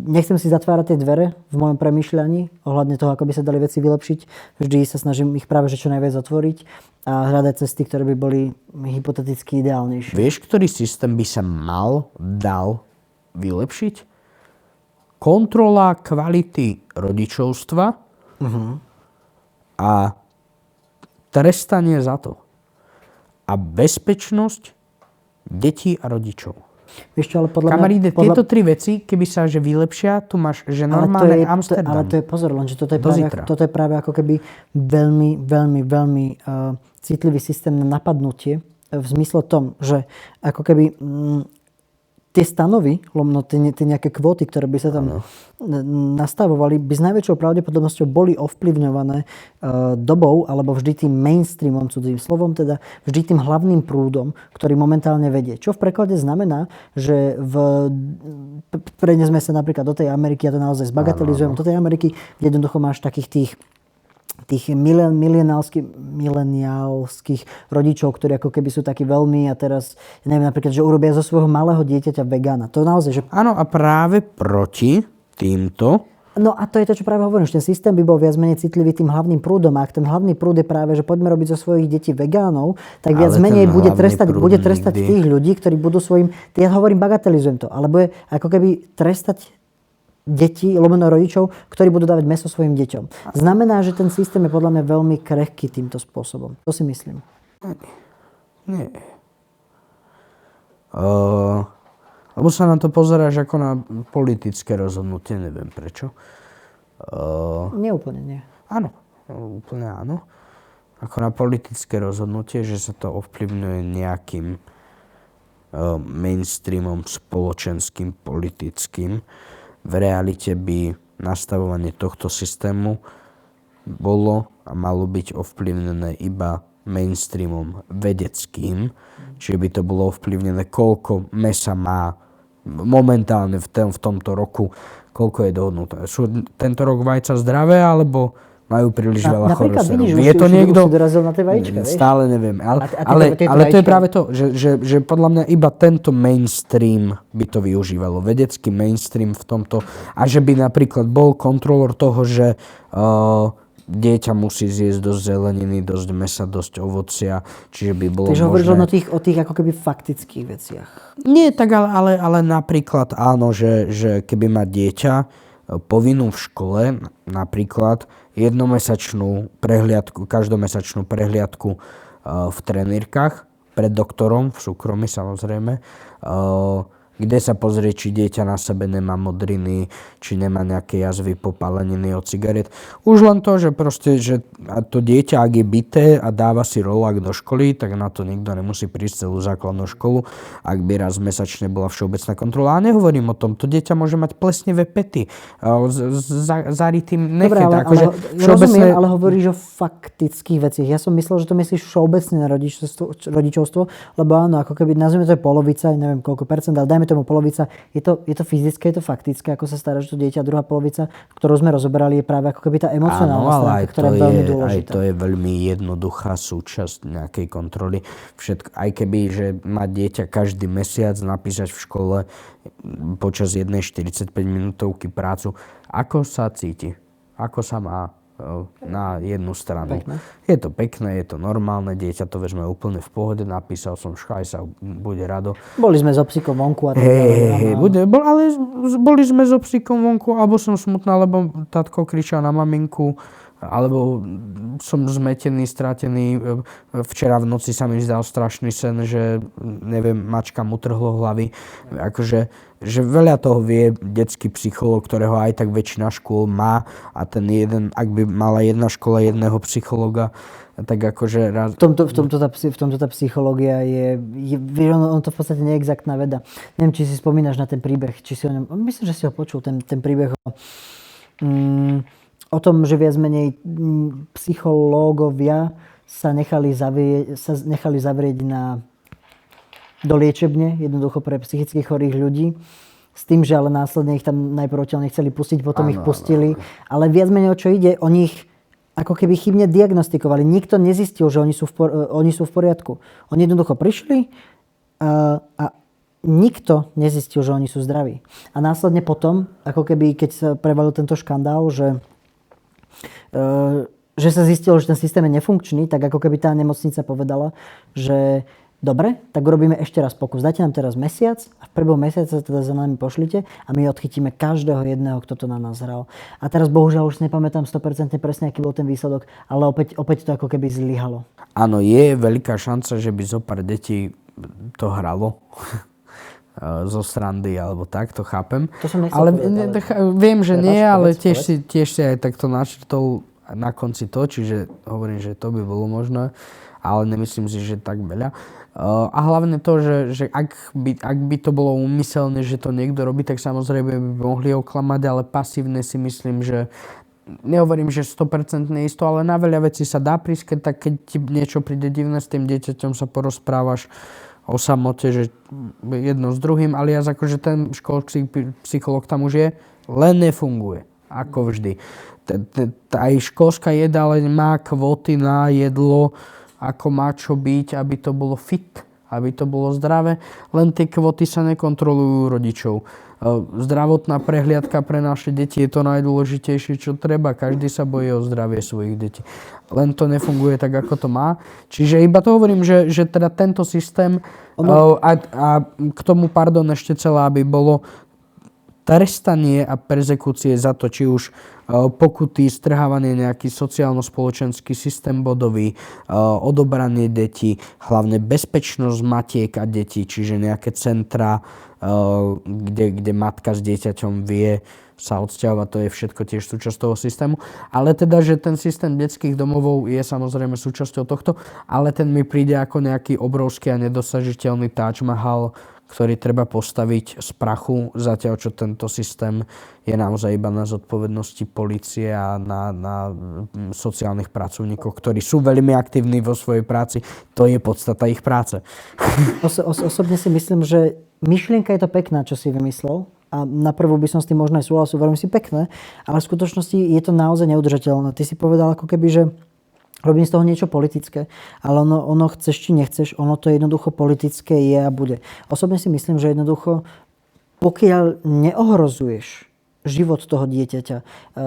nechcem si zatvárať tie dvere v mojom premýšľaní ohľadne toho, ako by sa dali veci vylepšiť. Vždy sa snažím ich práve že čo najviac otvoriť a hľadať cesty, ktoré by boli hypoteticky ideálnejšie. Vieš, ktorý systém by sa dal vylepšiť? Kontrola kvality rodičovstva a trestanie za to. A bezpečnosť detí a rodičov. Vieš čo, ale Kamaríde, tieto tri veci, keby sa že vylepšia, tu máš že normálne Amsterdam. Ale to je pozor, len, že toto je práve ako keby veľmi citlivý systém na napadnutie v zmysle tom, že ako keby tie stanovy, lomno tie nejaké kvóty, ktoré by sa tam nastavovali, by s najväčšou pravdepodobnosťou boli ovplyvňované dobou, alebo vždy tým mainstreamom, cudzým slovom, teda vždy tým hlavným prúdom, ktorý momentálne vedie. Čo v preklade znamená, že prenesme sa napríklad do tej Ameriky, ja to naozaj zbagatelizujem, do tej Ameriky, kde jednoducho máš takých tých mileniálskych rodičov, ktorí ako keby sú takí veľmi a teraz, neviem, napríklad, že urobia zo svojho malého dieťaťa vegána. To naozaj, že... Áno, a práve proti týmto... No a to je to, čo práve hovorím, že ten systém by bol viac menej citlivý tým hlavným prúdom. A ak ten hlavný prúd je práve, že poďme robiť zo svojich detí vegánov, tak viac menej bude trestať tých ľudí, ktorí budú svojim... Ja hovorím, bagatelizujem to, ale bude ako keby trestať deti, lomeno rodičov, ktorí budú dávať mäso svojim deťom. Znamená, že ten systém je podľa mňa veľmi krehký týmto spôsobom. To si myslím. Nie. Lebo sa na to pozeráš ako na politické rozhodnutie, neviem prečo. Neúplne nie. Áno, úplne áno. Ako na politické rozhodnutie, že sa to ovplyvňuje nejakým mainstreamom spoločenským, politickým. V realite by nastavovanie tohto systému bolo a malo byť ovplyvnené iba mainstreamom vedeckým, čiže by to bolo ovplyvnené, koľko mäsa má momentálne v tomto roku, koľko je dohodnuté. Sú tento rok vajca zdravé, alebo majú príliš veľa cholesterolu? Vie to niekto? Na tie vajíčka, stále neviem. Ale to je práve to, že podľa mňa iba tento mainstream by to využívalo. Vedecký mainstream v tomto. A že by napríklad bol kontrolór toho, že dieťa musí zjesť dosť zeleniny, dosť mäsa, dosť ovocia, čiže by bolo možné... hovoríš len o tých ako keby faktických veciach. Nie, tak ale napríklad áno, že keby má dieťa povinnú v škole, napríklad každomesačnú prehliadku v trenírkach pred doktorom, v súkromí samozrejme, kde sa pozrie, či dieťa na sebe nemá modriny, či nemá nejaké jazvy, popáleniny od cigariet. Už len to, že proste, že to dieťa, ak je bité a dáva si rolák do školy, tak na to nikto nemusí prísť celú základnú školu, ak by raz mesačne bola všeobecná kontrola. A nehovorím o tom, to dieťa môže mať plesnivé pety, zarytým nechet. Dobre, ale rozumiem, ale hovoríš o faktických veciach. Ja som myslel, že to myslíš všeobecne na rodičovstvo, lebo áno, ako keby nazvime to polovica, neviem koľko percent, ale dajme tomu polovica, je to fyzické, je to faktické, ako sa staráš to dieťa. Druhá polovica, ktorú sme rozoberali, je práve ako keby tá emocionálna stránka, ktorá je veľmi dôležitá. Aj to je veľmi jednoduchá súčasť nejakej kontroly. Aj keby, že má dieťa každý mesiac napísať v škole počas jednej 45 minútovky prácu, ako sa cíti. ako sa má na jednu stranu. Pekné. Je to pekné, je to normálne, dieťa to vezme úplne v pohode, napísal som škajsa, bude rado. Boli sme so psíkom vonku a tak ďalej. Ale boli sme so psíkom vonku, alebo som smutná, lebo tatko kričal na maminku, alebo som zmetený, stratený. Včera v noci sa mi zdal strašný sen, že neviem, mačka mu trhlo hlavy. Akože, že veľa toho vie detský psychológ, ktorého aj tak väčšina škôl má, a ten jeden, ak by mala jedna škola jedného psychológa, tak akože raz... V tomto tá psychológia on to v podstate neexaktná veda. Neviem, či si spomínaš na ten príbeh, či si o ňom, myslím, že si ho počul, ten príbeh o tom, že viac menej psychológovia sa nechali zavrieť do liečebne, jednoducho pre psychicky chorých ľudí. S tým, že ale následne ich tam najprv odtiaľ nechceli pustiť, potom ich pustili. Ale viac menej o čo ide, oni ich ako keby chybne diagnostikovali. Nikto nezistil, že oni sú v poriadku. Oni jednoducho prišli a nikto nezistil, že oni sú zdraví. A následne potom, ako keby keď sa prevalil tento škandál, že sa zistilo, že ten systém je nefunkčný, tak ako keby tá nemocnica povedala, že dobre, tak urobíme ešte raz pokus. Dajte nám teraz mesiac a v prvom mesiace sa teda za nami pošlite a my odchytíme každého jedného, kto to na nás hral. A teraz bohužiaľ už nepamätám 100% presne, aký bol ten výsledok, ale opäť to ako keby zlyhalo. Áno, je veľká šanca, že by zo pár detí to hralo. Zo srandy, alebo tak, to chápem. To som nechcel ale povedať, viem, že nie, ale povedz. tiež si aj takto načrtol na konci to, čiže hovorím, že to by bolo možné, ale nemyslím si, že tak veľa. A hlavne to, že ak by to bolo úmyselné, že to niekto robí, tak samozrejme by mohli oklamať, ale pasívne si myslím, že nehovorím, že 100% isto, ale na veľa vecí sa dá prísť, tak keď ti niečo príde divné s tým dieťaťom, sa porozprávaš o samote, že jedno s druhým, ale akože ten školský psychológ tam už je, len nefunguje, ako vždy. Aj školská jedáleň má kvóty na jedlo, ako má čo byť, aby to bolo fit, aby to bolo zdravé, len tie kvóty sa nekontrolujú rodičov. Zdravotná prehliadka pre naše deti je to najdôležitejšie, čo treba. Každý sa bojí o zdravie svojich detí. Len to nefunguje tak, ako to má. Čiže iba to hovorím, že teda tento systém a k tomu, ešte celé, aby bolo trestanie a perzekúcie za to, či už pokuty, strhávanie, nejaký sociálno-spoločenský systém bodový, odobranie detí, hlavne bezpečnosť matiek a detí, čiže nejaké centra, kde matka s dieťaťom vie sa odsťahovať, to je všetko tiež súčasť toho systému. Ale teda, že ten systém detských domovov je samozrejme súčasťou tohto, ale ten mi príde ako nejaký obrovský a nedosažiteľný Taj Mahal, ktorý treba postaviť z prachu, zatiaľ čo tento systém je naozaj iba na zodpovednosti polície a na sociálnych pracovníkoch, ktorí sú veľmi aktívni vo svojej práci. To je podstata ich práce. Osobne si myslím, že myšlienka je to pekná, čo si vymyslel. A na prvú by som s tým možno aj súhlasil, veľmi si pekné, ale v skutočnosti je to naozaj neudržateľné. Ty si povedal ako keby, že robím z toho niečo politické, ale ono chceš či nechceš, ono to jednoducho politické je a bude. Osobne si myslím, že jednoducho, pokiaľ neohrozuješ život toho dieťaťa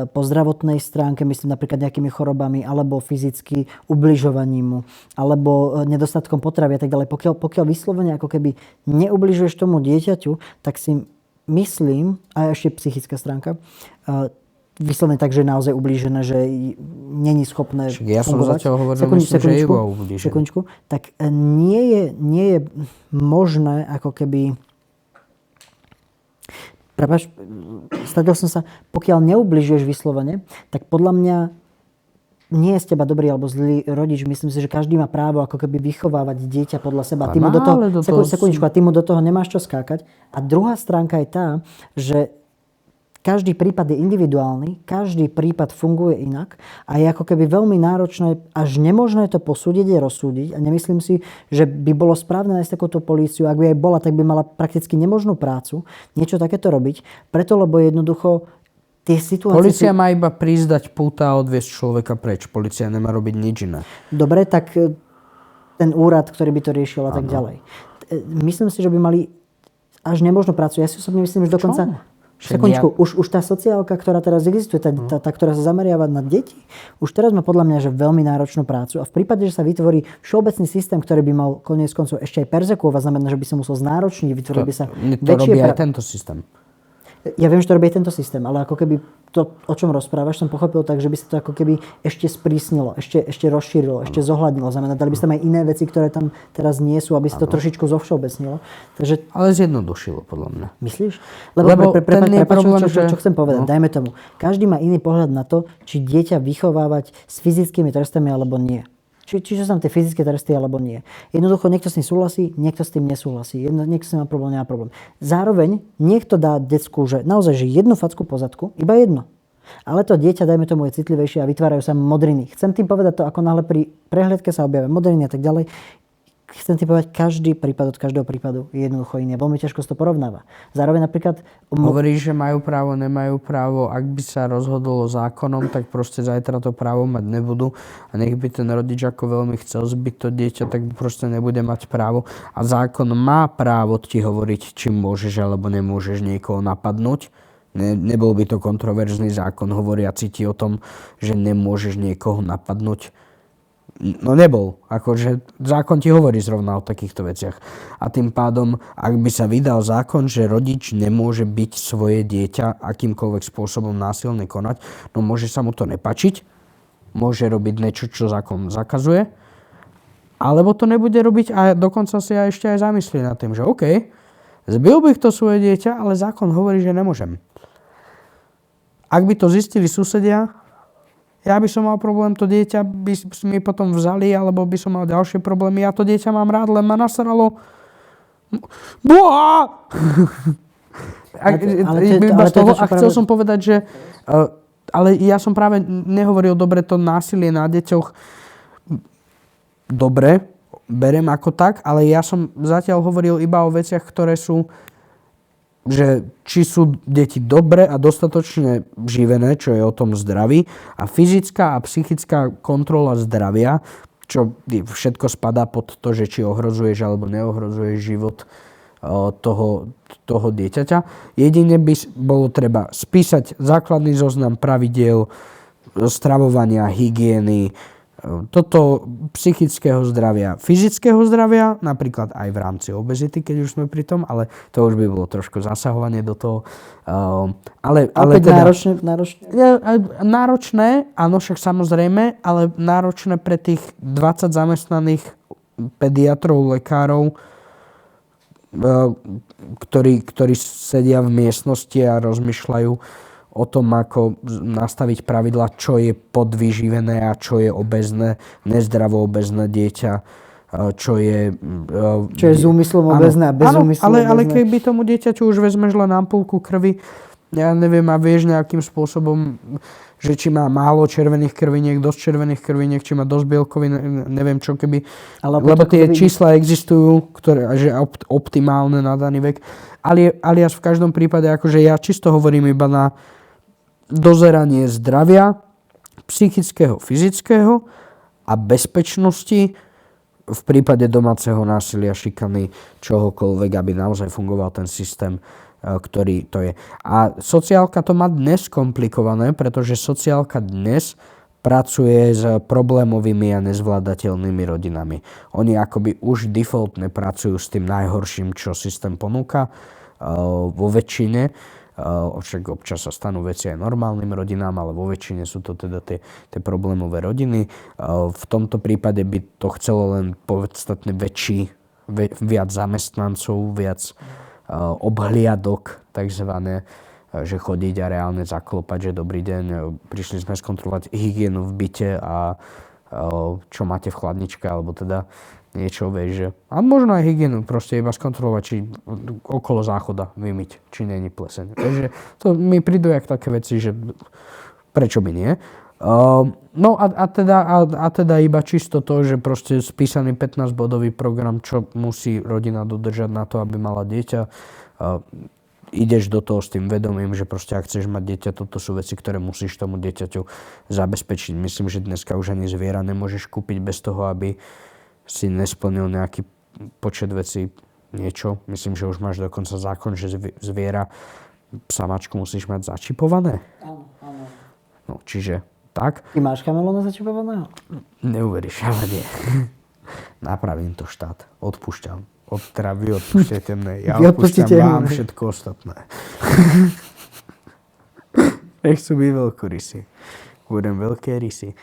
po zdravotnej stránke, myslím napríklad nejakými chorobami, alebo fyzicky ubližovaním mu, alebo nedostatkom potravy a tak ďalej. Pokiaľ vyslovene ako keby neubližuješ tomu dieťaťu, tak si myslím, a ešte psychická stránka, vyslovene tak, že je naozaj ublížené, že není schopné ja som fungovať. zatiaľ hovoril, myslím, že je iba ublížené. Sekundčku. Tak nie je možné ako keby... Prepáč, stadil som sa, pokiaľ neubližuješ vyslovene, tak podľa mňa nie je z teba dobrý alebo zlý rodič. Myslím si, že každý má právo ako keby vychovávať dieťa podľa seba. Ty mu do toho, sekundičku, a ty mu do toho nemáš čo skákať. A druhá stránka je tá, že každý prípad je individuálny, každý prípad funguje inak a je ako keby veľmi náročné, až nemožné to posúdiť a rozsúdiť. A nemyslím si, že by bolo správne nájsť takúto políciu. Ak by aj bola, tak by mala prakticky nemožnú prácu niečo takéto robiť. Preto, lebo jednoducho tie situácie... Polícia má iba prísť, dať púta a odviesť človeka preč. Polícia nemá robiť nič iné. Dobre, tak ten úrad, ktorý by to riešil a tak ďalej. Myslím si, že by mali až nemožnú prácu. Ja si osobne myslím, že dokonca... Sekundčku, už tá sociálka, ktorá teraz existuje, tá, ktorá sa zameriava na deti, už teraz má podľa mňa že veľmi náročnú prácu a v prípade, že sa vytvorí všeobecný systém, ktorý by mal koniec koncov ešte aj perzekuovať, znamená, že by sa musel znáročniť, vytvoril by sa to robí aj tento systém. Ja viem, že to robí tento systém, ale ako keby to, o čom rozprávaš, som pochopil tak, že by sa to ako keby ešte sprísnilo, ešte rozšírilo, ešte zohľadnilo. Znamená, dali by sa tam aj iné veci, ktoré tam teraz nie sú, aby sa to trošičku zovšeobecnilo. Takže... Ale zjednodušilo, podľa mňa. Myslíš? Lebo ten je problém, čo chcem povedať, dajme tomu. Každý má iný pohľad na to, či dieťa vychovávať s fyzickými trestami alebo nie. Čiže sú tam tie fyzické tresty alebo nie. Jednoducho niekto s tým súhlasí, niekto s tým nesúhlasí. Niekto s tým má problém, nemá problém. Zároveň niekto dá decku, že naozaj že jednu facku po zadku, iba jedno. Ale to dieťa, dajme tomu, je citlivejšie a vytvárajú sa modriny. Chcem tým povedať to, ako náhle pri prehliadke sa objavia modriny a tak ďalej. Chcem ti povedať, každý prípad od každého prípadu je jednoducho iný. Veľmi ťažko sa to porovnáva. Zároveň napríklad... Hovoríš, že majú právo, nemajú právo. Ak by sa rozhodlo zákonom, tak proste zajtra to právo mať nebudú. A nech by ten rodič ako veľmi chcel zbyť to dieťa, tak proste nebude mať právo. A zákon má právo ti hovoriť, či môžeš alebo nemôžeš niekoho napadnúť. Nebol by to kontroverzný zákon hovoriaci ti o tom, že nemôžeš niekoho napadnúť. No nebol. Akože zákon ti hovorí zrovna o takýchto veciach. A tým pádom, ak by sa vydal zákon, že rodič nemôže byť svoje dieťa akýmkoľvek spôsobom násilne konať, no môže sa mu to nepačiť, môže robiť niečo, čo zákon zakazuje, alebo to nebude robiť a dokonca si ja ešte aj zamyslí nad tým, že OK, zbil bych to svoje dieťa, ale zákon hovorí, že nemôžem. Ak by to zistili susedia, ja by som mal problém, to dieťa by mi potom vzali, alebo by som mal ďalšie problémy. Ja to dieťa mám rád, len ma nasralo. Boha! A chcel som povedať, že... Ale ja som práve nehovoril dobre to násilie na deťoch. Dobre, berem ako tak, ale ja som zatiaľ hovoril iba o veciach, ktoré sú... že či sú deti dobre a dostatočne živené, čo je o tom zdraví, a fyzická a psychická kontrola zdravia, čo všetko spadá pod to, že či ohrozuješ alebo neohrozuješ život toho dieťaťa. Jedine by bolo treba spísať základný zoznam pravidiel stravovania, hygieny, toto psychického zdravia, fyzického zdravia, napríklad aj v rámci obezity, keď už sme pri tom, ale to už by bolo trošku zasahovanie do toho. Ale teda, náročné, áno, však samozrejme, ale náročné pre tých 20 zamestnaných pediatrov, lekárov, ktorí sedia v miestnosti a rozmýšľajú o tom, ako nastaviť pravidla, čo je podvyživené a čo je obezné, nezdravo obezné dieťa, čo je s úmyslom obezné a bez úmyslu obezné. Ale keby tomu dieťaťu už vezmeš len ampulku krvi, ja neviem, a vieš nejakým spôsobom, že či má málo červených krviniek, dosť červených krviniek, či má dosť bielkovín, neviem čo keby. Lebo tie čísla existujú, ktoré že optimálne na daný vek. Alias v každom prípade, akože ja čisto hovorím iba na dozeranie zdravia, psychického, fyzického a bezpečnosti v prípade domáceho násilia, šikany, čohokoľvek, aby naozaj fungoval ten systém, ktorý to je. A sociálka to má dnes komplikované, pretože sociálka dnes pracuje s problémovými a nezvládateľnými rodinami. Oni akoby už defaultne pracujú s tým najhorším, čo systém ponúka vo väčšine. Však občas sa stanú veci aj normálnym rodinám, ale vo väčšine sú to teda tie problémové rodiny. V tomto prípade by to chcelo len podstatne viac zamestnancov, viac obhliadok, takzvané, že chodiť a reálne zaklopať, že dobrý deň, prišli sme skontrolovať hygienu v byte a čo máte v chladničke, alebo teda niečo, vieš, že... A možno aj hygienu, proste iba skontrolovať, či okolo záchoda vymyť, či není pleseň. Takže to mi prídu jak také veci, že prečo by nie. No a teda iba čisto to, že proste spísaný 15-bodový program, čo musí rodina dodržať na to, aby mala dieťa. Ideš do toho s tým vedomím, že proste ak chceš mať dieťa, toto sú veci, ktoré musíš tomu dieťaťu zabezpečiť. Myslím, že dneska už ani zviera nemôžeš kúpiť bez toho, aby si nesplnil nejaký počet vecí, niečo. Myslím, že už máš dokonca zákon, že zviera Samačku musíš mať začipované. Áno, áno. No, čiže tak. Ty máš chameleona začipovaného? Neuveríš, ale nie. Napravím to štát. Odpúšťam. Teda vy odpúšťajte mne. Ja Vy odpúšťam odpustíte vám mu. všetko ostatné. Nechcú byť veľkorysí. Budem veľké rysy.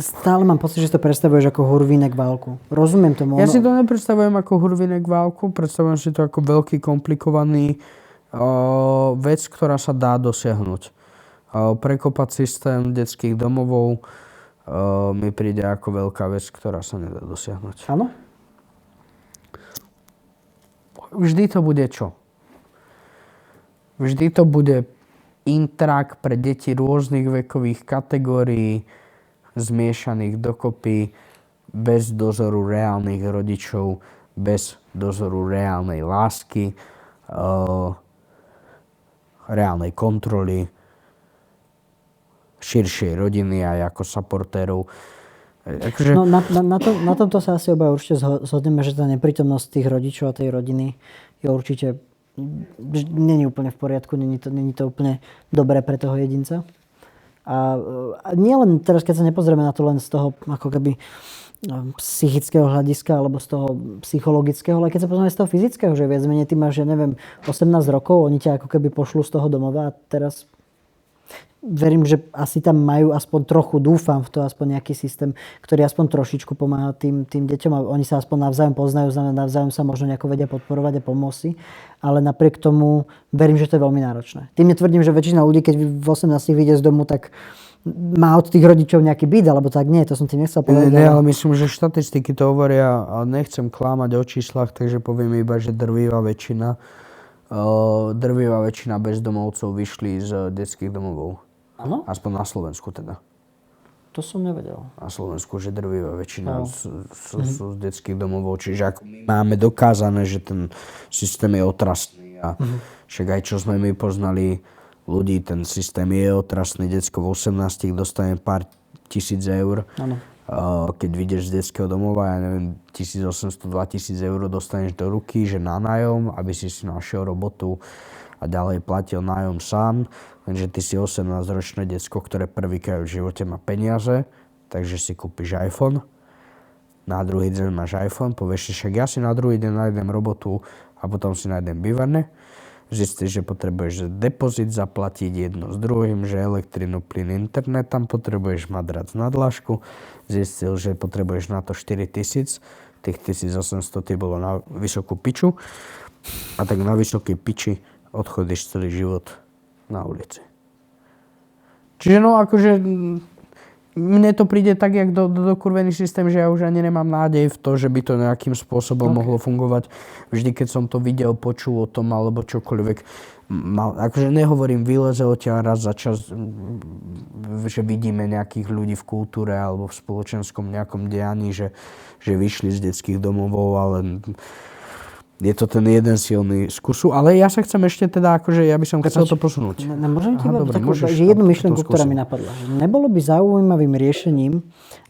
Stále mám pocit, že to predstavuješ ako hurvínek válku. Rozumiem tomu. Ja si to nepredstavujem ako hurvinek válku, predstavujem si to ako veľký komplikovaný vec, ktorá sa dá dosiahnuť. Prekopať systém detských domovov mi príde ako veľká vec, ktorá sa nedá dosiahnuť. Áno? Vždy to bude čo? Vždy to bude intrak pre deti rôznych vekových kategórií, zmiešaných dokopy, bez dozoru reálnych rodičov, bez dozoru reálnej lásky, reálnej kontroly, širšej rodiny aj ako supportérov. Akože... No, na tomto sa asi obaja určite zhodneme, že tá neprítomnosť tých rodičov a tej rodiny je určite není úplne v poriadku, není to úplne dobré pre toho jedinca. A nie len teraz, keď sa nepozrieme na to len z toho ako keby psychického hľadiska alebo z toho psychologického, ale keď sa pozrieme z toho fyzického, že viac menej ty máš, ja neviem, 18 rokov, oni ťa ako keby pošlú z toho domova a teraz verím, že asi tam majú aspoň trochu, dúfam v to, aspoň nejaký systém, ktorý aspoň trošičku pomáha tým deťom a oni sa aspoň navzájom poznajú, navzájom sa možno nejako vedia podporovať a pomôcť si. Ale napriek tomu verím, že to je veľmi náročné. Tým netvrdím, že väčšina ľudí, keď v 18 vyjde z domu, tak má od tých rodičov nejaký byt, alebo tak nie, to som tým nechcel povedať. Nie, ale myslím, že štatistiky to hovoria a nechcem klamať o číslach, takže poviem iba, že drvivá väčšina bezdomovcov vyšli z detských domovov. Áno? Aspoň na Slovensku teda. To som nevedel. Na Slovensku, že drvivá väčšina sú z detských domovov. Čiže ako máme dokázané, že ten systém je otrasný. A však aj čo sme my poznali ľudí, ten systém je otrasný. Decko v 18 dostane pár tisíc eur. Áno. Keď vyjdeš z detského domova, ja neviem, 1800-2000 eur dostaneš do ruky, že na nájom, aby si našiel robotu a ďalej platil nájom sám. Lenže ty si 18-ročné decko, ktoré prvýkrát v živote má peniaze, takže si kúpiš iPhone. Na druhý deň máš iPhone, povieš si, však ja si na druhý deň nájdem robotu a potom si nájdem bývanie. Zistíš, že potrebuješ depozit zaplatiť jedno s druhým, že elektrinu, plyn, internet, tam potrebuješ madrac na dlažku. Zistil, že potrebuješ na to 4000, tých 1800 ty bolo na vysokú piču. A tak na vysokej piči odchodíš celý život na ulici. Čiže no akože mne to príde tak, jak dokurvený systém, že ja už ani nemám nádej v to, že by to nejakým spôsobom mohlo fungovať. Vždy, keď som to videl, počul o tom alebo čokoľvek, akože nehovorím, vyleze odtiaľ raz za čas, že vidíme nejakých ľudí v kultúre alebo v spoločenskom nejakom dianí, že vyšli z detských domovov, ale je to ten jeden silný z kusu, ale ja sa chcem ešte teda, akože ja by som chcel to posunúť. Môžem ti že jednu myšlienku, ktorá mi napadla. Že nebolo by zaujímavým riešením,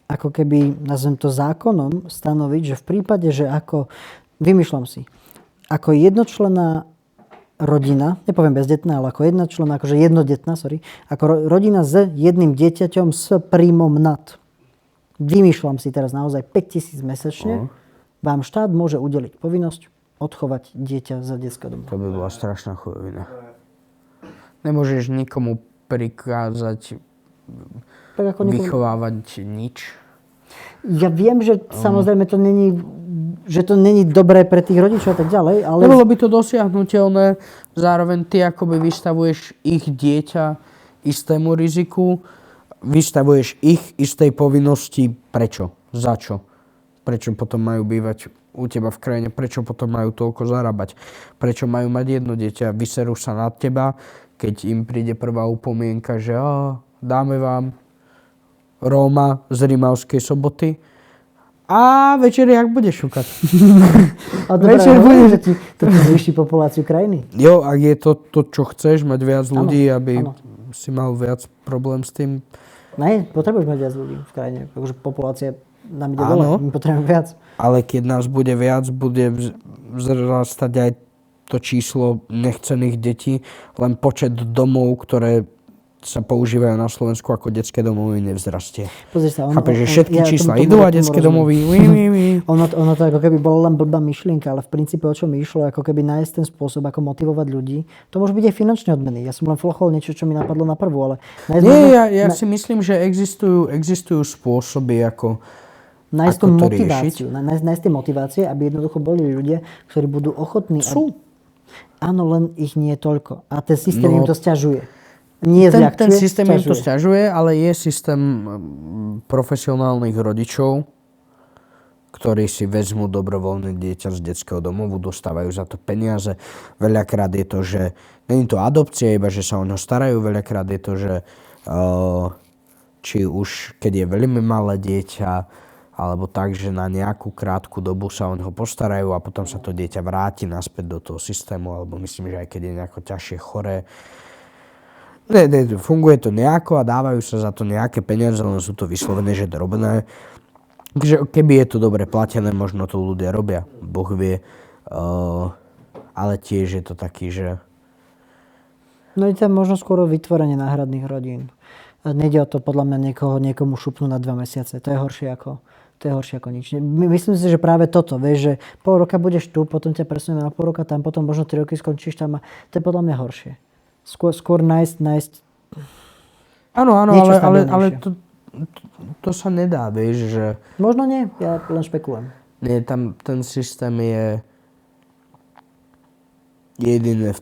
ako keby, nazvem to zákonom, stanoviť, že v prípade, že ako, vymýšľam si, ako jednočlenná rodina, nepoviem bezdetná, ale ako jednočlenná, akože jednodetná, ako rodina s jedným dieťaťom s príjmom nad. Vymýšľam si teraz naozaj 5000 mesačne, vám štát môže udeliť povinnosť odchovať dieťa za detského domova. To by bola strašná chujovina. Nemôžeš nikomu prikázať vychovávať nič. Ja viem, že samozrejme to není dobré pre tých rodičov a tak ďalej, ale... Nebolo by to dosiahnuteľné, zároveň ty akoby vystavuješ ich dieťa istému riziku, vystavuješ ich istej povinnosti. Prečo? Za čo? Prečo potom majú bývať u teba v krajine? Prečo potom majú toľko zarábať? Prečo majú mať jedno dieťa? Vyserú sa nad teba, keď im príde prvá upomienka, že dáme vám Róma z Rimavskej Soboty a večer jak budeš šukať. A večer bude, že to zvýši populáciu krajiny. Jo, ak je to, čo chceš, mať viac ľudí, aby si mal viac problém s tým. Ne, potrebuješ mať viac ľudí v krajine. Takže populácia nám ide veľa, my potrebujeme viac. Ale keď nás bude viac, bude vzrastať aj to číslo nechcených detí, len počet domov, ktoré sa používajú na Slovensku ako detské domovy, nevzrastie. Pozri sa, Chápeš, že všetky čísla idú a detské domovy... Ono to ako keby bola len blbá myšlienka, ale v princípe o čom išlo, ako keby nájsť ten spôsob, ako motivovať ľudí. To môže byť aj finančné odmeny. Ja som len flochol niečo, čo mi napadlo na prvú, ale... Ja si myslím, že existujú spôsoby, ako nájsť tú to motiváciu, nájsť tie motivácie, aby jednoducho boli ľudia, ktorí budú ochotní... Áno, len ich nie je toľko. A ten systém im to sťažuje. Ten systém im to sťažuje, ale je systém profesionálnych rodičov, ktorí si vezmú dobrovoľné dieťa z detského domovu, dostávajú za to peniaze. Veľakrát je to, že nie je to adopcia, iba že sa o ňo starajú. Veľakrát je to, že či už keď je veľmi malé dieťa, alebo tak, že na nejakú krátku dobu sa o neho postarajú a potom sa to dieťa vráti naspäť do toho systému, alebo myslím, že aj keď je nejako ťažšie choré. Funguje to nejako a dávajú sa za to nejaké peniaze, len sú to vyslovené, že drobné. Takže keby je to dobre platené, možno to ľudia robia. Boh vie. Ale tiež je to taký, že... No je tam možno skôr vytvorenie náhradných rodín. Nejde o to podľa mňa niekomu šupnúť na 2 mesiace. To je horšie ako nič. Myslím si, že práve toto, vieš, že pol roka budeš tu, potom ťa presunieme na pol roka tam, potom možno 3 roky skončíš tam a to je podľa mňa horšie. Skôr nájsť Áno, ale to sa nedá, vieš, že... Možno nie, ja len špekulujem. Nie, tam ten systém je jediné v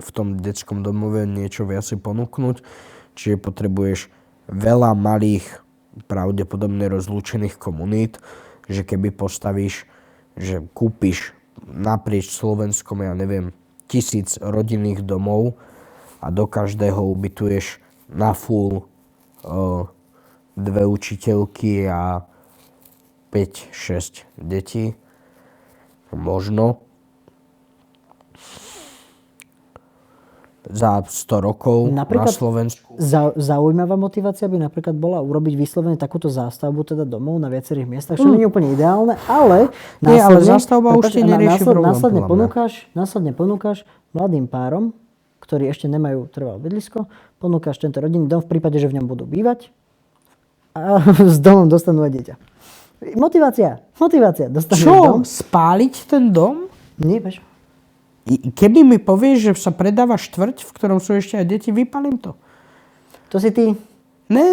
tom detskom domove niečo viac si ponúknuť, čiže potrebuješ veľa malých, pravdepodobne rozlúčených komunít, že keby postavíš, že kúpiš naprieč Slovenskom, ja neviem, 1000 rodinných domov a do každého ubytuješ na full 2 učiteľky a 5-6 detí. Možno. Za 100 rokov napríklad na Slovensku. Zaujímavá motivácia by napríklad bola urobiť vyslovene takúto zástavbu teda domov na viacerých miestach, čo nie je úplne ideálne, ale ale zástavba už ti nerieši problém. Následne ponúkaš mladým párom, ktorí ešte nemajú trvalé bydlisko, ponúkaš tento rodinný dom v prípade, že v ňom budú bývať a s domom dostanú aj dieťa. Motivácia. Čo? Dom. Spáliť ten dom? Nie, vieš. Keby mi povieš, že sa predáva štvrť, v ktorom sú ešte aj deti, vypalím to. To si ty? Ne.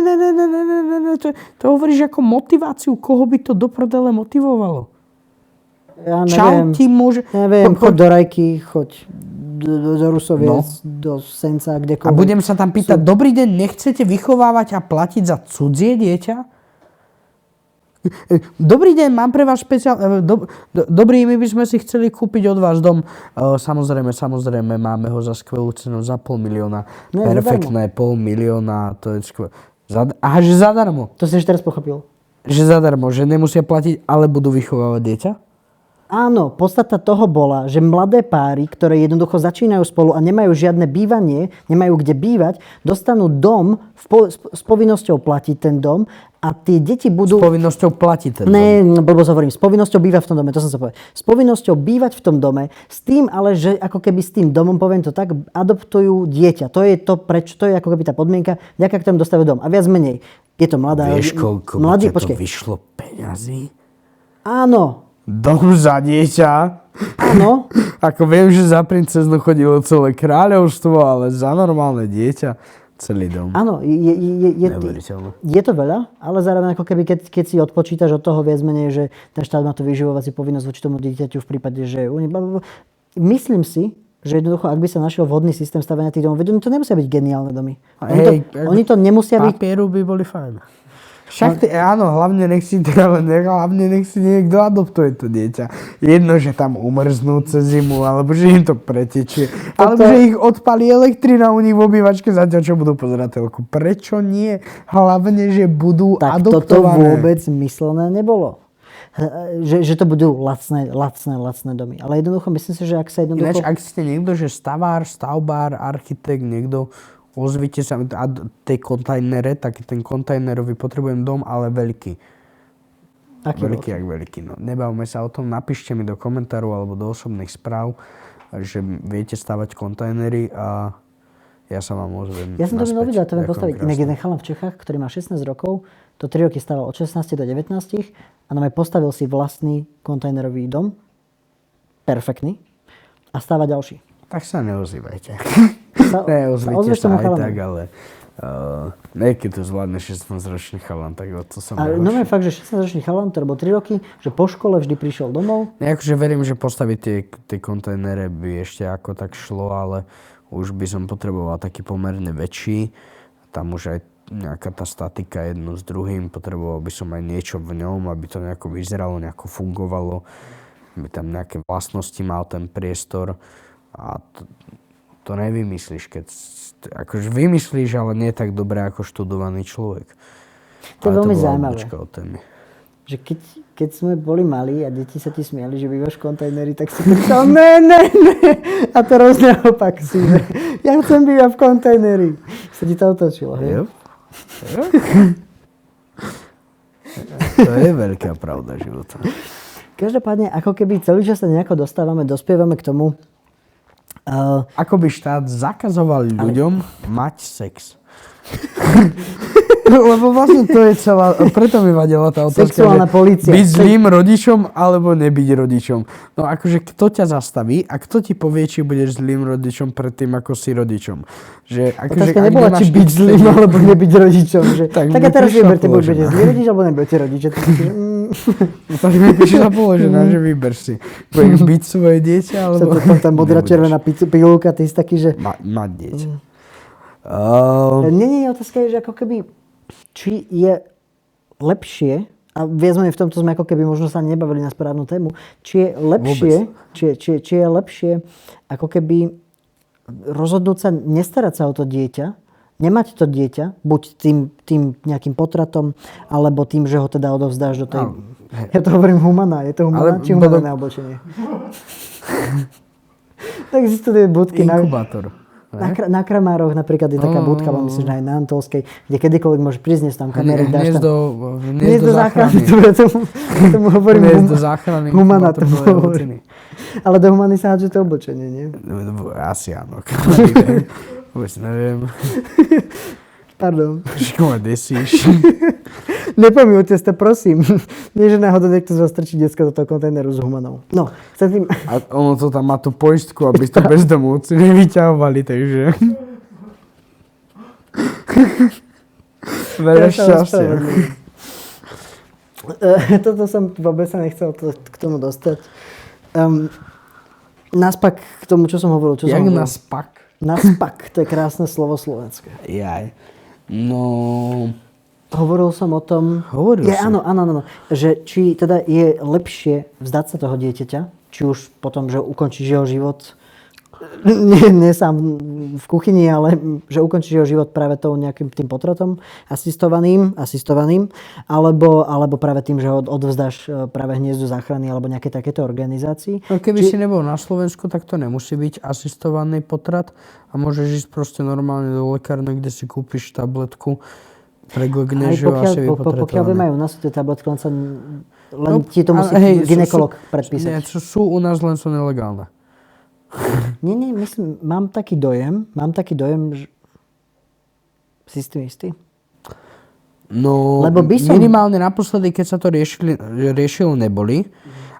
To hovoríš ako motiváciu. Koho by to do prdele motivovalo? Ja neviem. Čau ti môže... Neviem, choď do Rajky, choď do Rusoviec, do Senca, kdekoľvek. A budem sa tam pýtať, dobrý deň, nechcete vychovávať a platiť za cudzie dieťa? Dobrý deň, mám pre vás špeciál... Dobrý, my by sme si chceli kúpiť od vás dom. Samozrejme, máme ho za skvelú cenu, za 500 000. Perfektné, 500 000, to je skvelé. Aha, že zadarmo. To si ešte teraz pochopil. Že zadarmo, že nemusia platiť, ale budú vychovávať dieťa? Áno, podstata toho bola, že mladé páry, ktoré jednoducho začínajú spolu a nemajú žiadne bývanie, nemajú kde bývať, dostanú dom s povinnosťou platiť ten dom a tie deti budú... S povinnosťou platiť ten dom? Ne, blbosť hovorím, s povinnosťou bývať v tom dome, to som sa povedal. S povinnosťou bývať v tom dome, s tým ale, že ako keby s tým domom, poviem to tak, adoptujú dieťa. To je to, prečo, to je ako keby tá podmienka, vďaka ktorému dostávajú dom. A viac menej, je to mladá... Vieš, koľko by to vyšlo peňazí? Áno. Dom za dieťa. Áno. Ako viem, že za princeznu chodilo celé kráľovstvo, ale za normálne dieťa celý dom. Áno, je to veľa, ale zároveň ako keby, keď si odpočítaš od toho viac menej, že ten štát má tú vyživovací povinnosť voči tomu dieťaťu v prípade, že... Myslím si, že jednoducho, ak by sa našiel vhodný systém stavenia tých domov, to nemusia byť geniálne domy. Oni to nemusia byť... Papieru by boli fajn. Však áno, hlavne nech si niekto adoptuje to dieťa. Jedno, že tam umrznú cez zimu, alebo že im to pretečie, alebo že ich odpalí elektrina u nich v obývačke, zatiaľ čo budú pozerať telku. Prečo nie? Hlavne, že budú tak adoptované. Tak toto vôbec myslené nebolo. Že to budú lacné domy. Ale jednoducho, myslím si, že ak sa jednoducho... Ináč, ak ste niekto, že stavbár, architekt, niekto... Ozvite sa tej kontajnere, taký ten kontajnerový, potrebujem dom, ale veľký. Aký Veľký jak veľký. No, nebavme sa o tom, napíšte mi do komentárov alebo do osobných správ, že viete stavať kontajnery a ja sa vám ozvem. Ja som to minul videl, to viem Ďakujem postaviť. krásne. Inak jeden chalan v Čechách, ktorý má 16 rokov, to 3 roky stával od 16 do 19 a nám aj postavil si vlastný kontajnerový dom. Perfektný. A stáva ďalší. Tak sa neozývajte. Sa Neozvite ozveš sa tomu aj chalanovi. tak, ale keď to zvládne 16-ročný chalan, tak o to som A no je fakt, že 16-ročný chalan, ktorý bol 3 roky, že po škole vždy prišiel domov. Ja akože verím, že postaviť tie kontajnere by ešte ako tak šlo, ale už by som potreboval taký pomerne väčší. Tam už aj nejaká tá statika jedno s druhým, potreboval by som aj niečo v ňom, aby to nejako vyzeralo, nejako fungovalo, aby tam nejaké vlastnosti mal ten priestor a to nevymyslíš, keď akože vymyslíš, ale nie tak dobre ako študovaný človek. To je Ale veľmi bola zaujímavé. odbočka od témy. Že keď sme boli malí a deti sa ti smiali, že bývaš v kontajneri, tak si povedal, ne. A teraz naopak si, že ja chcem bývať v kontajneri. Sa ti to otočilo, hej? Jo. To je veľká pravda života. Každopádne, ako keby celý čas sa nejako dostávame, dospievame k tomu, Ako by štát zakazoval ľuďom mať sex. Lebo vlastne to je celá, preto mi vadila tá otázka, Sexuálna polícia. byť zlým rodičom alebo nebyť rodičom. No akože kto ťa zastaví a kto ti povie, či budeš zlým rodičom predtým, ako si rodičom. Že, akože, otázka ak nebola, nemáš či byť zlým alebo nebyť rodičom. Že, Tak tak mi a teraz prišla vyberte, buď položená. budete zlý rodič, alebo nebudete rodič. A ty si, že, Tak mi prišla položená, že vyber si. Budeš byť svoje dieťa, sa alebo to tá modrá nebudeš. červená pilulka, ty si taký, že... Mať dieťa. Nie, otázka je, že ako keby, či je lepšie, a viac menej v tomto sme ako keby možno sa nebavili na správnu tému, či je lepšie, či je lepšie ako keby rozhodnúť sa, nestarať sa o to dieťa, nemať to dieťa, buď tým nejakým potratom, alebo tým, že ho teda odovzdáš do tej... Ja to hovorím humana, je to humana, či humané oblečenie? Tak existujú budky Inkubátor. na Kramároch napríklad je taká budka, myslím, že aj na Antolskej, kde kedykoľvek môžeš prísť, tam kamery, dáš tam... Hniezdo záchrany. Tomu hovorím Hniezdo záchrany. humana inkubator tomu bojovej hovorím. ceny. Ale do humany sa hádže to oblečenie, nie? Asi áno. Vôbec neviem. Pardon. Čo ma desíš? Nepomýlte to, prosím. Nie, že náhodou niekto z vás strčí decka do toho kontajneru s humanou. No, chcem tým... A ono to tam má tú poistku, aby to bezdomovci nevyťahovali, takže... Veľa šťastia. Toto som vôbec sa nechcel k tomu dostať. Naspak k tomu, čo som hovoril. Jak na spak? Naspak, to je krásne slovo slovenské. Jaj. No... Hovoril som o tom... Hovoril si. Áno. Že či teda je lepšie vzdať sa toho dieťaťa, či už potom, že ukončíš jeho život, nie sám v kuchyni, ale že ukončíš jeho život práve tou nejakým tým potratom asistovaným, alebo práve tým, že ho odvzdáš práve hniezdu záchrany alebo nejaké takéto organizácii. No keby si nebol na Slovensku, tak to nemusí byť asistovaný potrat a môžeš ísť proste normálne do lekárne, kde si kúpiš tabletku pre gnežo a si vypotretované. Pokiaľ viem, aj u nás sú tie tabletky, len ti to musí gynekolog predpísať. Nie, sú u nás, len sú nelegálne. Nie, myslím, mám taký dojem, že si s tým istý? No, Lebo by som... minimálne naposledy, keď sa to riešilo, neboli.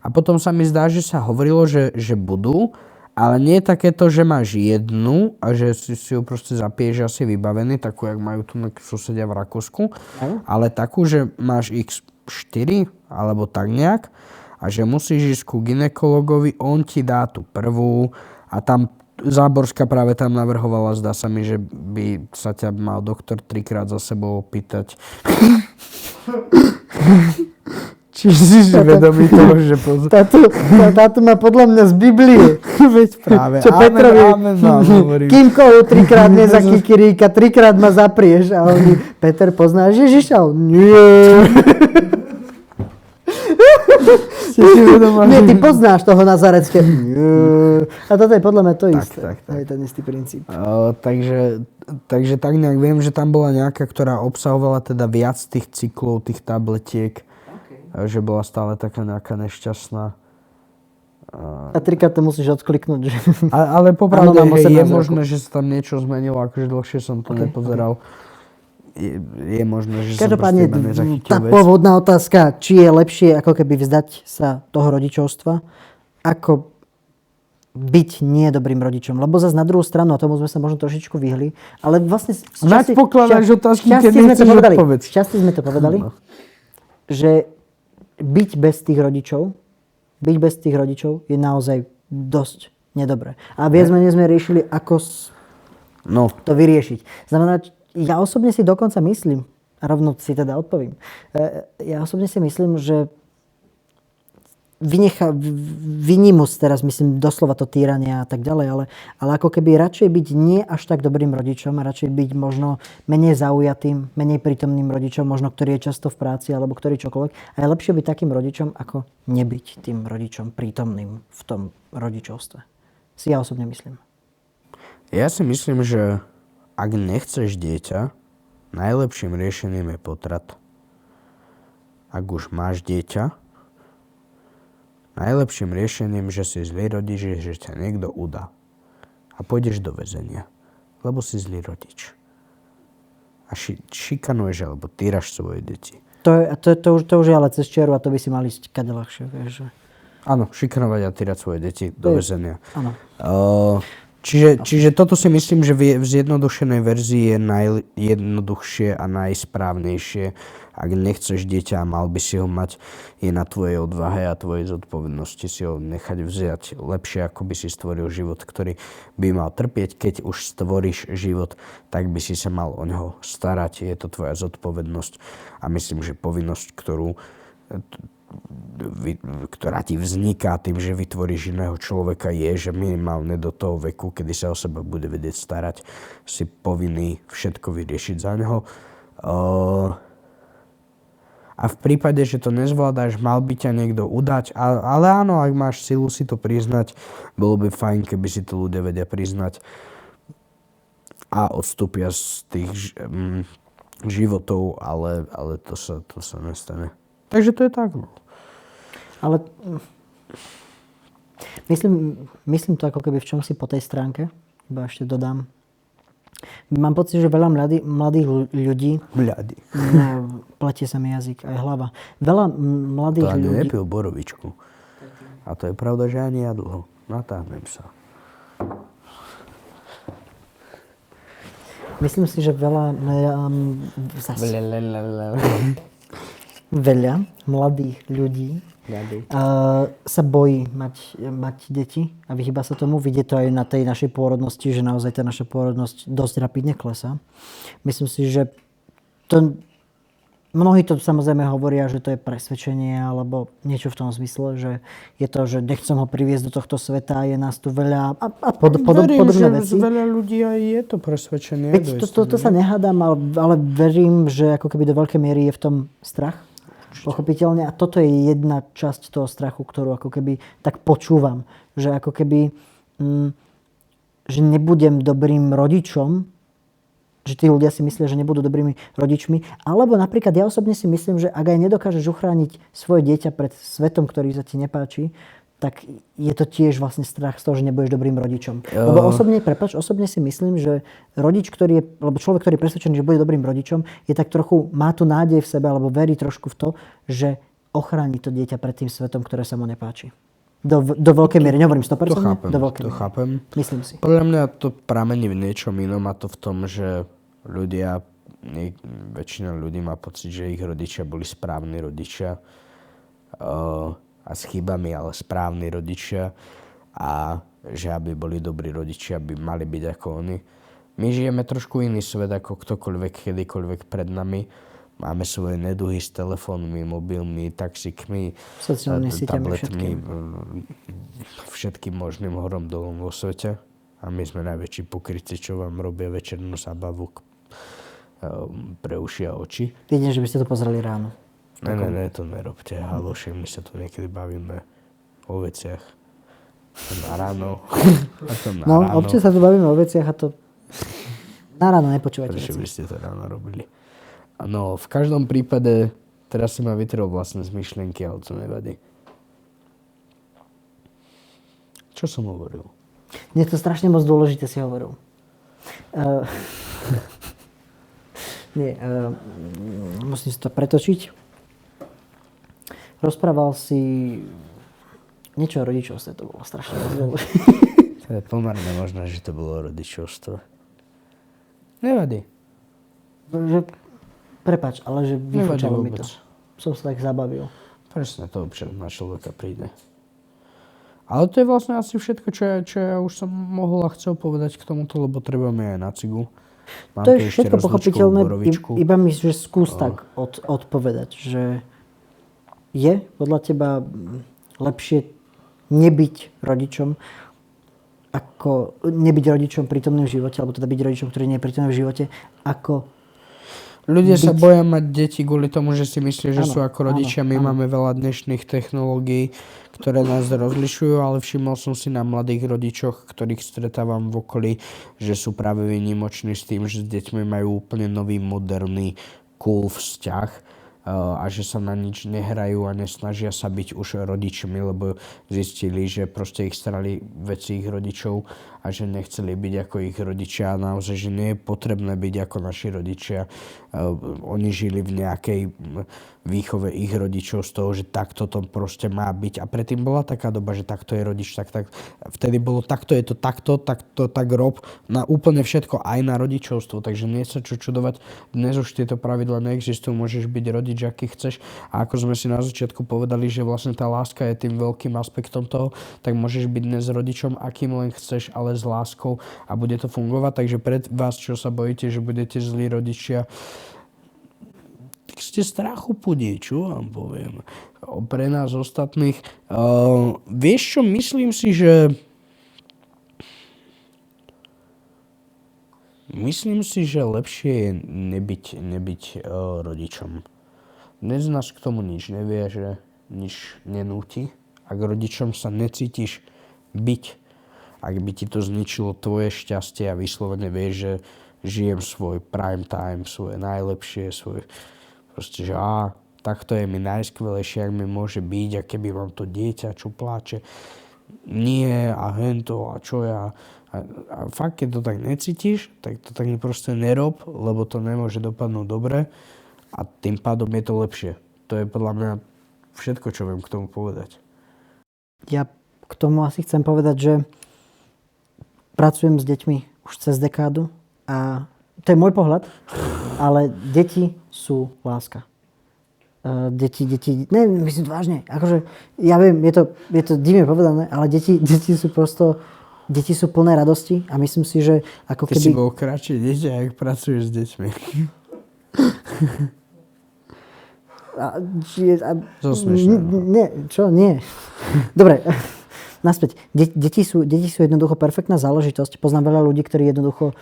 A potom sa mi zdá, že sa hovorilo, že budú, ale nie je takéto, že máš jednu a že si ju proste zapiješ a si vybavený, takú, jak majú tu susedia v Rakúsku. Ale takú, že máš X4 alebo tak nejak a že musíš ísť ku gynekologovi, on ti dá tú prvú a tam Záborská práve tam navrhovala, zdá sa mi, že by sa ťa mal doktor 3-krát za sebou opýtať. Či si vedomý toho, že... Táto má podľa mňa z Biblie. Veď práve. Čo Petrovi, Amen, hovorím. Kýmkoľu 3-krát nezakikiríka, 3-krát ma zaprieš. A oni, Peter, poznáš Ježiša? Nie. Nie, ty poznáš toho Nazareckého. A toto je podľa mňa to isté. Tak. To je ten istý princíp. Takže tak nejak viem, že tam bola nejaká, ktorá obsahovala teda viac tých cyklov, tých tabletiek. že bola stále taká nejaká nešťastná. A trikrát to musíš odkliknúť. Že... Ale popravde, Áno, mám je 18 možné, že sa tam niečo zmenilo, akože dlhšie som to nepozeral. Je možné, že som Každopádne proste iba nezachytil tá vec. pôvodná otázka, či je lepšie ako keby vzdať sa toho rodičovstva, ako byť nie dobrým rodičom. Lebo zase na druhú stranu, a tomu sme sa možno trošičku vyhli, ale vlastne... Nať pokladáš otázky, keď nechceš odpovedať. Šťastie sme to povedali, že byť bez tých rodičov je naozaj dosť nedobré. A viac menej sme riešili, ako to vyriešiť. Znamená, ja osobne si dokonca myslím, a rovno si teda odpovím, ja osobne si myslím, že vynímus teraz, myslím, doslova to týranie a tak ďalej, ale ako keby radšej byť nie až tak dobrým rodičom a radšej byť možno menej zaujatým, menej prítomným rodičom, možno ktorý je často v práci alebo ktorý čokoľvek. A je lepšie byť takým rodičom, ako nebyť tým rodičom prítomným v tom rodičovstve. Si ja osobne myslím. Ja si myslím, že ak nechceš dieťa, najlepším riešením je potrat. Ak už máš dieťa, najlepším riešením, že si zlý rodič, je, že ťa niekto udá. A pôjdeš do väzenia, lebo si zlý rodič. A šikanuješ alebo týraš svoje deti. To už je ale cez čiaru a to by si mali ísť kade ľahšie. Vieš. Áno, šikanovať a týrať svoje deti do väzenia. Áno. Čiže toto si myslím, že v zjednodušenej verzii je najjednoduchšie a najsprávnejšie. Ak nechceš dieťa a mal by si ho mať, je na tvojej odvahe a tvojej zodpovednosti si ho nechať vziať lepšie, ako by si stvoril život, ktorý by mal trpieť. Keď už stvoríš život, tak by si sa mal o neho starať. Je to tvoja zodpovednosť a myslím, že povinnosť, ktorá ti vzniká tým, že vytvoríš iného človeka, je, že minimálne do toho veku, kedy sa o seba bude vedieť starať, si povinný všetko vyriešiť za neho. A v prípade, že to nezvládaš, mal by ťa niekto udať, ale áno, ak máš silu si to priznať, bolo by fajn, keby si to ľudia vedia priznať a odstúpia z tých životov, ale to sa nestane. Takže to je tak. Ale myslím to ako keby v čom si po tej stránke, iba ešte dodám. Mám pocit, že veľa mladých ľudí... Pletie sa mi jazyk, aj hlava. Veľa mladých ľudí... To ani nepil borovičku. A to je pravda, že ani ja dlho. Natáhnem sa. Myslím si, že veľa mladých ľudí sa bojí mať deti a vyhýba sa tomu. Vidie to aj na tej našej pôrodnosti, že naozaj tá naša pôrodnosť dosť rapidne klesá. Myslím si, že mnohí to samozrejme hovoria, že to je presvedčenie alebo niečo v tom zmysle, že je to, že nechcem ho priviesť do tohto sveta, je nás tu veľa a podobné veci. Verím, že veľa ľudí aj je to presvedčenie. To sa nehádam, ale verím, že ako keby do veľkej miery je v tom strach. Pochopiteľne. A toto je jedna časť toho strachu, ktorú ako keby tak počúvam. Že ako keby, že nebudem dobrým rodičom, že tí ľudia si myslia, že nebudú dobrými rodičmi. Alebo napríklad ja osobne si myslím, že ak aj nedokážeš uchrániť svoje dieťa pred svetom, ktorý sa ti nepáči, tak je to tiež vlastne strach z toho, že nebudeš dobrým rodičom. Lebo osobne si myslím, že rodič, alebo človek, ktorý je presvedčený, že bude dobrým rodičom, je tak trochu, má tu nádej v sebe, alebo verí trošku v to, že ochráni to dieťa pred tým svetom, ktoré sa mu nepáči. Do veľkej miery, nehovorím 100%, to chápem. Myslím si. Podľa mňa to pramení v niečom inom a to v tom, že väčšina ľudí má pocit, že ich rodičia boli správni rodičia. A s chybami, ale správni rodičia a že aby boli dobrí rodičia, by mali byť ako oni. My žijeme trošku iný svet ako ktokoľvek, kedykoľvek pred nami. Máme svoje neduhy s telefónmi, mobilmi, taxikmi, tabletmi, všetkým možným horom dolom vo svete. A my sme najväčší pokrytci, čo vám robia večernú zábavu pre uši a oči. Jedine, že by ste to pozreli ráno. Ne, to nerobte. Halošek, my sa tu niekedy bavíme o veciach. Na ráno. Občas sa tu bavíme o veciach a to na ráno nepočúvate. Prečo by ste to ráno robili? No, v každom prípade Teraz si ma vytrel vlastné zmyšlenky, ale to nevadí. Čo som hovoril? Nie, to strašne moc dôležité si hovoril. Nie, musím si to pretočiť. Rozprával si niečo o rodičovstve, to bolo strašne moc dôležité. To je pomerne možné, že to bolo rodičovstvo. Nevadí. Prepáč, ale že vyfočalo mi to. vôbec. Som sa tak zabavil. Presne, to občas na človeka príde. Ale to je vlastne asi všetko, čo ja už som mohol a chcel povedať k tomuto, lebo treba mi aj na cigu. Mám To tu je ešte všetko rozličku, pochopiteľné, borovičku. iba mi, že skús tak odpovedať, že je podľa teba lepšie nebyť rodičom, ako nebyť rodičom prítomným v živote, alebo teda byť rodičom, ktorý nie je prítomný v živote, ako Ľudia sa boja mať deti kvôli tomu, že si myslia, že Áno, sú ako rodičia. My máme veľa dnešných technológií, ktoré nás rozlišujú, ale všimol som si na mladých rodičoch, ktorých stretávam v okolí, že sú práve výnimoční s tým, že s deťmi majú úplne nový, moderný, cool vzťah a že sa na nič nehrajú a nesnažia sa byť už rodičmi, lebo zistili, že proste ich starali veci ich rodičov a že nechceli byť ako ich rodičia a naozaj, že nie je potrebné byť ako naši rodičia. Oni žili v nejakej výchove ich rodičov z toho, že takto to proste má byť. A predtým bola taká doba, že takto je rodič, tak vtedy bolo takto, je to takto, tak rob na úplne všetko, aj na rodičovstvo. Takže nie sa čo čudovať. Dnes už tieto pravidlá neexistujú, môžeš byť rodič, aký chceš. A ako sme si na začiatku povedali, že vlastne tá láska je tým veľkým aspektom toho, tak môžeš byť dnes rodičom, akým len chceš, ale s láskou a bude to fungovať. Takže pred vás, čo sa bojíte, že budete zlí rodičia, tak ste strachu pudí, čo vám poviem. Pre nás ostatných. Vieš čo, myslím si, že lepšie je nebyť rodičom. Dnes nás k tomu nič neviaže, nič nenúti. Ak rodičom sa necítiš byť, ak by ti to zničilo tvoje šťastie a vyslovene vieš, že žijem svoj prime time, svoje najlepšie, proste, že takto je mi najskvelejšie, ak mi môže byť, a keby mám to dieťa, čo pláče, nie a hento a čo ja. A fakt, keď to tak necítiš, tak to tak proste nerob, lebo to nemôže dopadnúť dobre a tým pádom je to lepšie. To je podľa mňa všetko, čo viem k tomu povedať. Ja k tomu asi chcem povedať, že pracujem s deťmi už cez dekádu a to je môj pohľad, ale deti sú láska. Deti, ne, myslím to vážne, akože, ja viem, je to divne povedané, ale deti sú prosto, deti sú plné radosti a myslím si, že ako Ty keby... si bol kratšie dieťa, jak pracuješ s deťmi. Zosmiešne. Nie, čo? Nie. Dobre, naspäť. Deti sú jednoducho perfektná záležitosť. Poznám veľa ľudí, ktorí jednoducho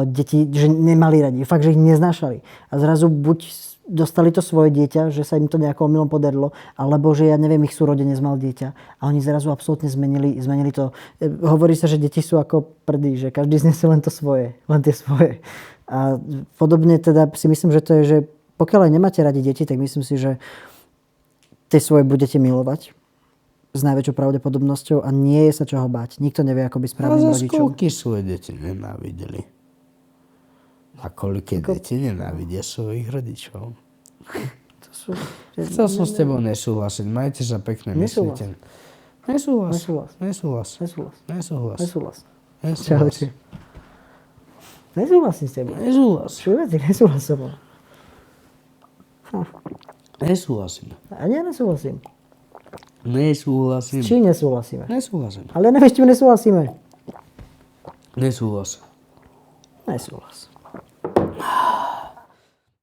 deti, že nemali radi. Fakt, že ich neznášali. A zrazu buď dostali to svoje dieťa, že sa im to nejakou omylom podarilo, alebo že ja neviem, ich súrodenec mal dieťa. A oni zrazu absolútne zmenili to. Hovorí sa, že deti sú ako prdy, že každý znesie len to svoje, len tie svoje. A podobne teda si myslím, že to je, že pokiaľ aj nemáte radi deti, tak myslím si, že tie svoje budete milovať s najväčšou pravdepodobnosťou a nie je sa čoho báť. Nikto nevie, ako byť správnym A za rodičom. koľky svoje deti nenávideli? A koľké deti nenávidia svojich rodičov? Chcel som s tebou nesúhlasiť. Majte sa pekne, myslíte. Nesúhlas. Čaute. Nesúhlasím s tebou. Čo veci, nesúhlas so mnou. Nesúhlasím. A ja nesúhlasím. Nesúhlasím. S čím nesúhlasíme? Nesúhlasím. Ale ja neviem, s čím nesúhlasíme. Nesúhlas. Nesúhlas.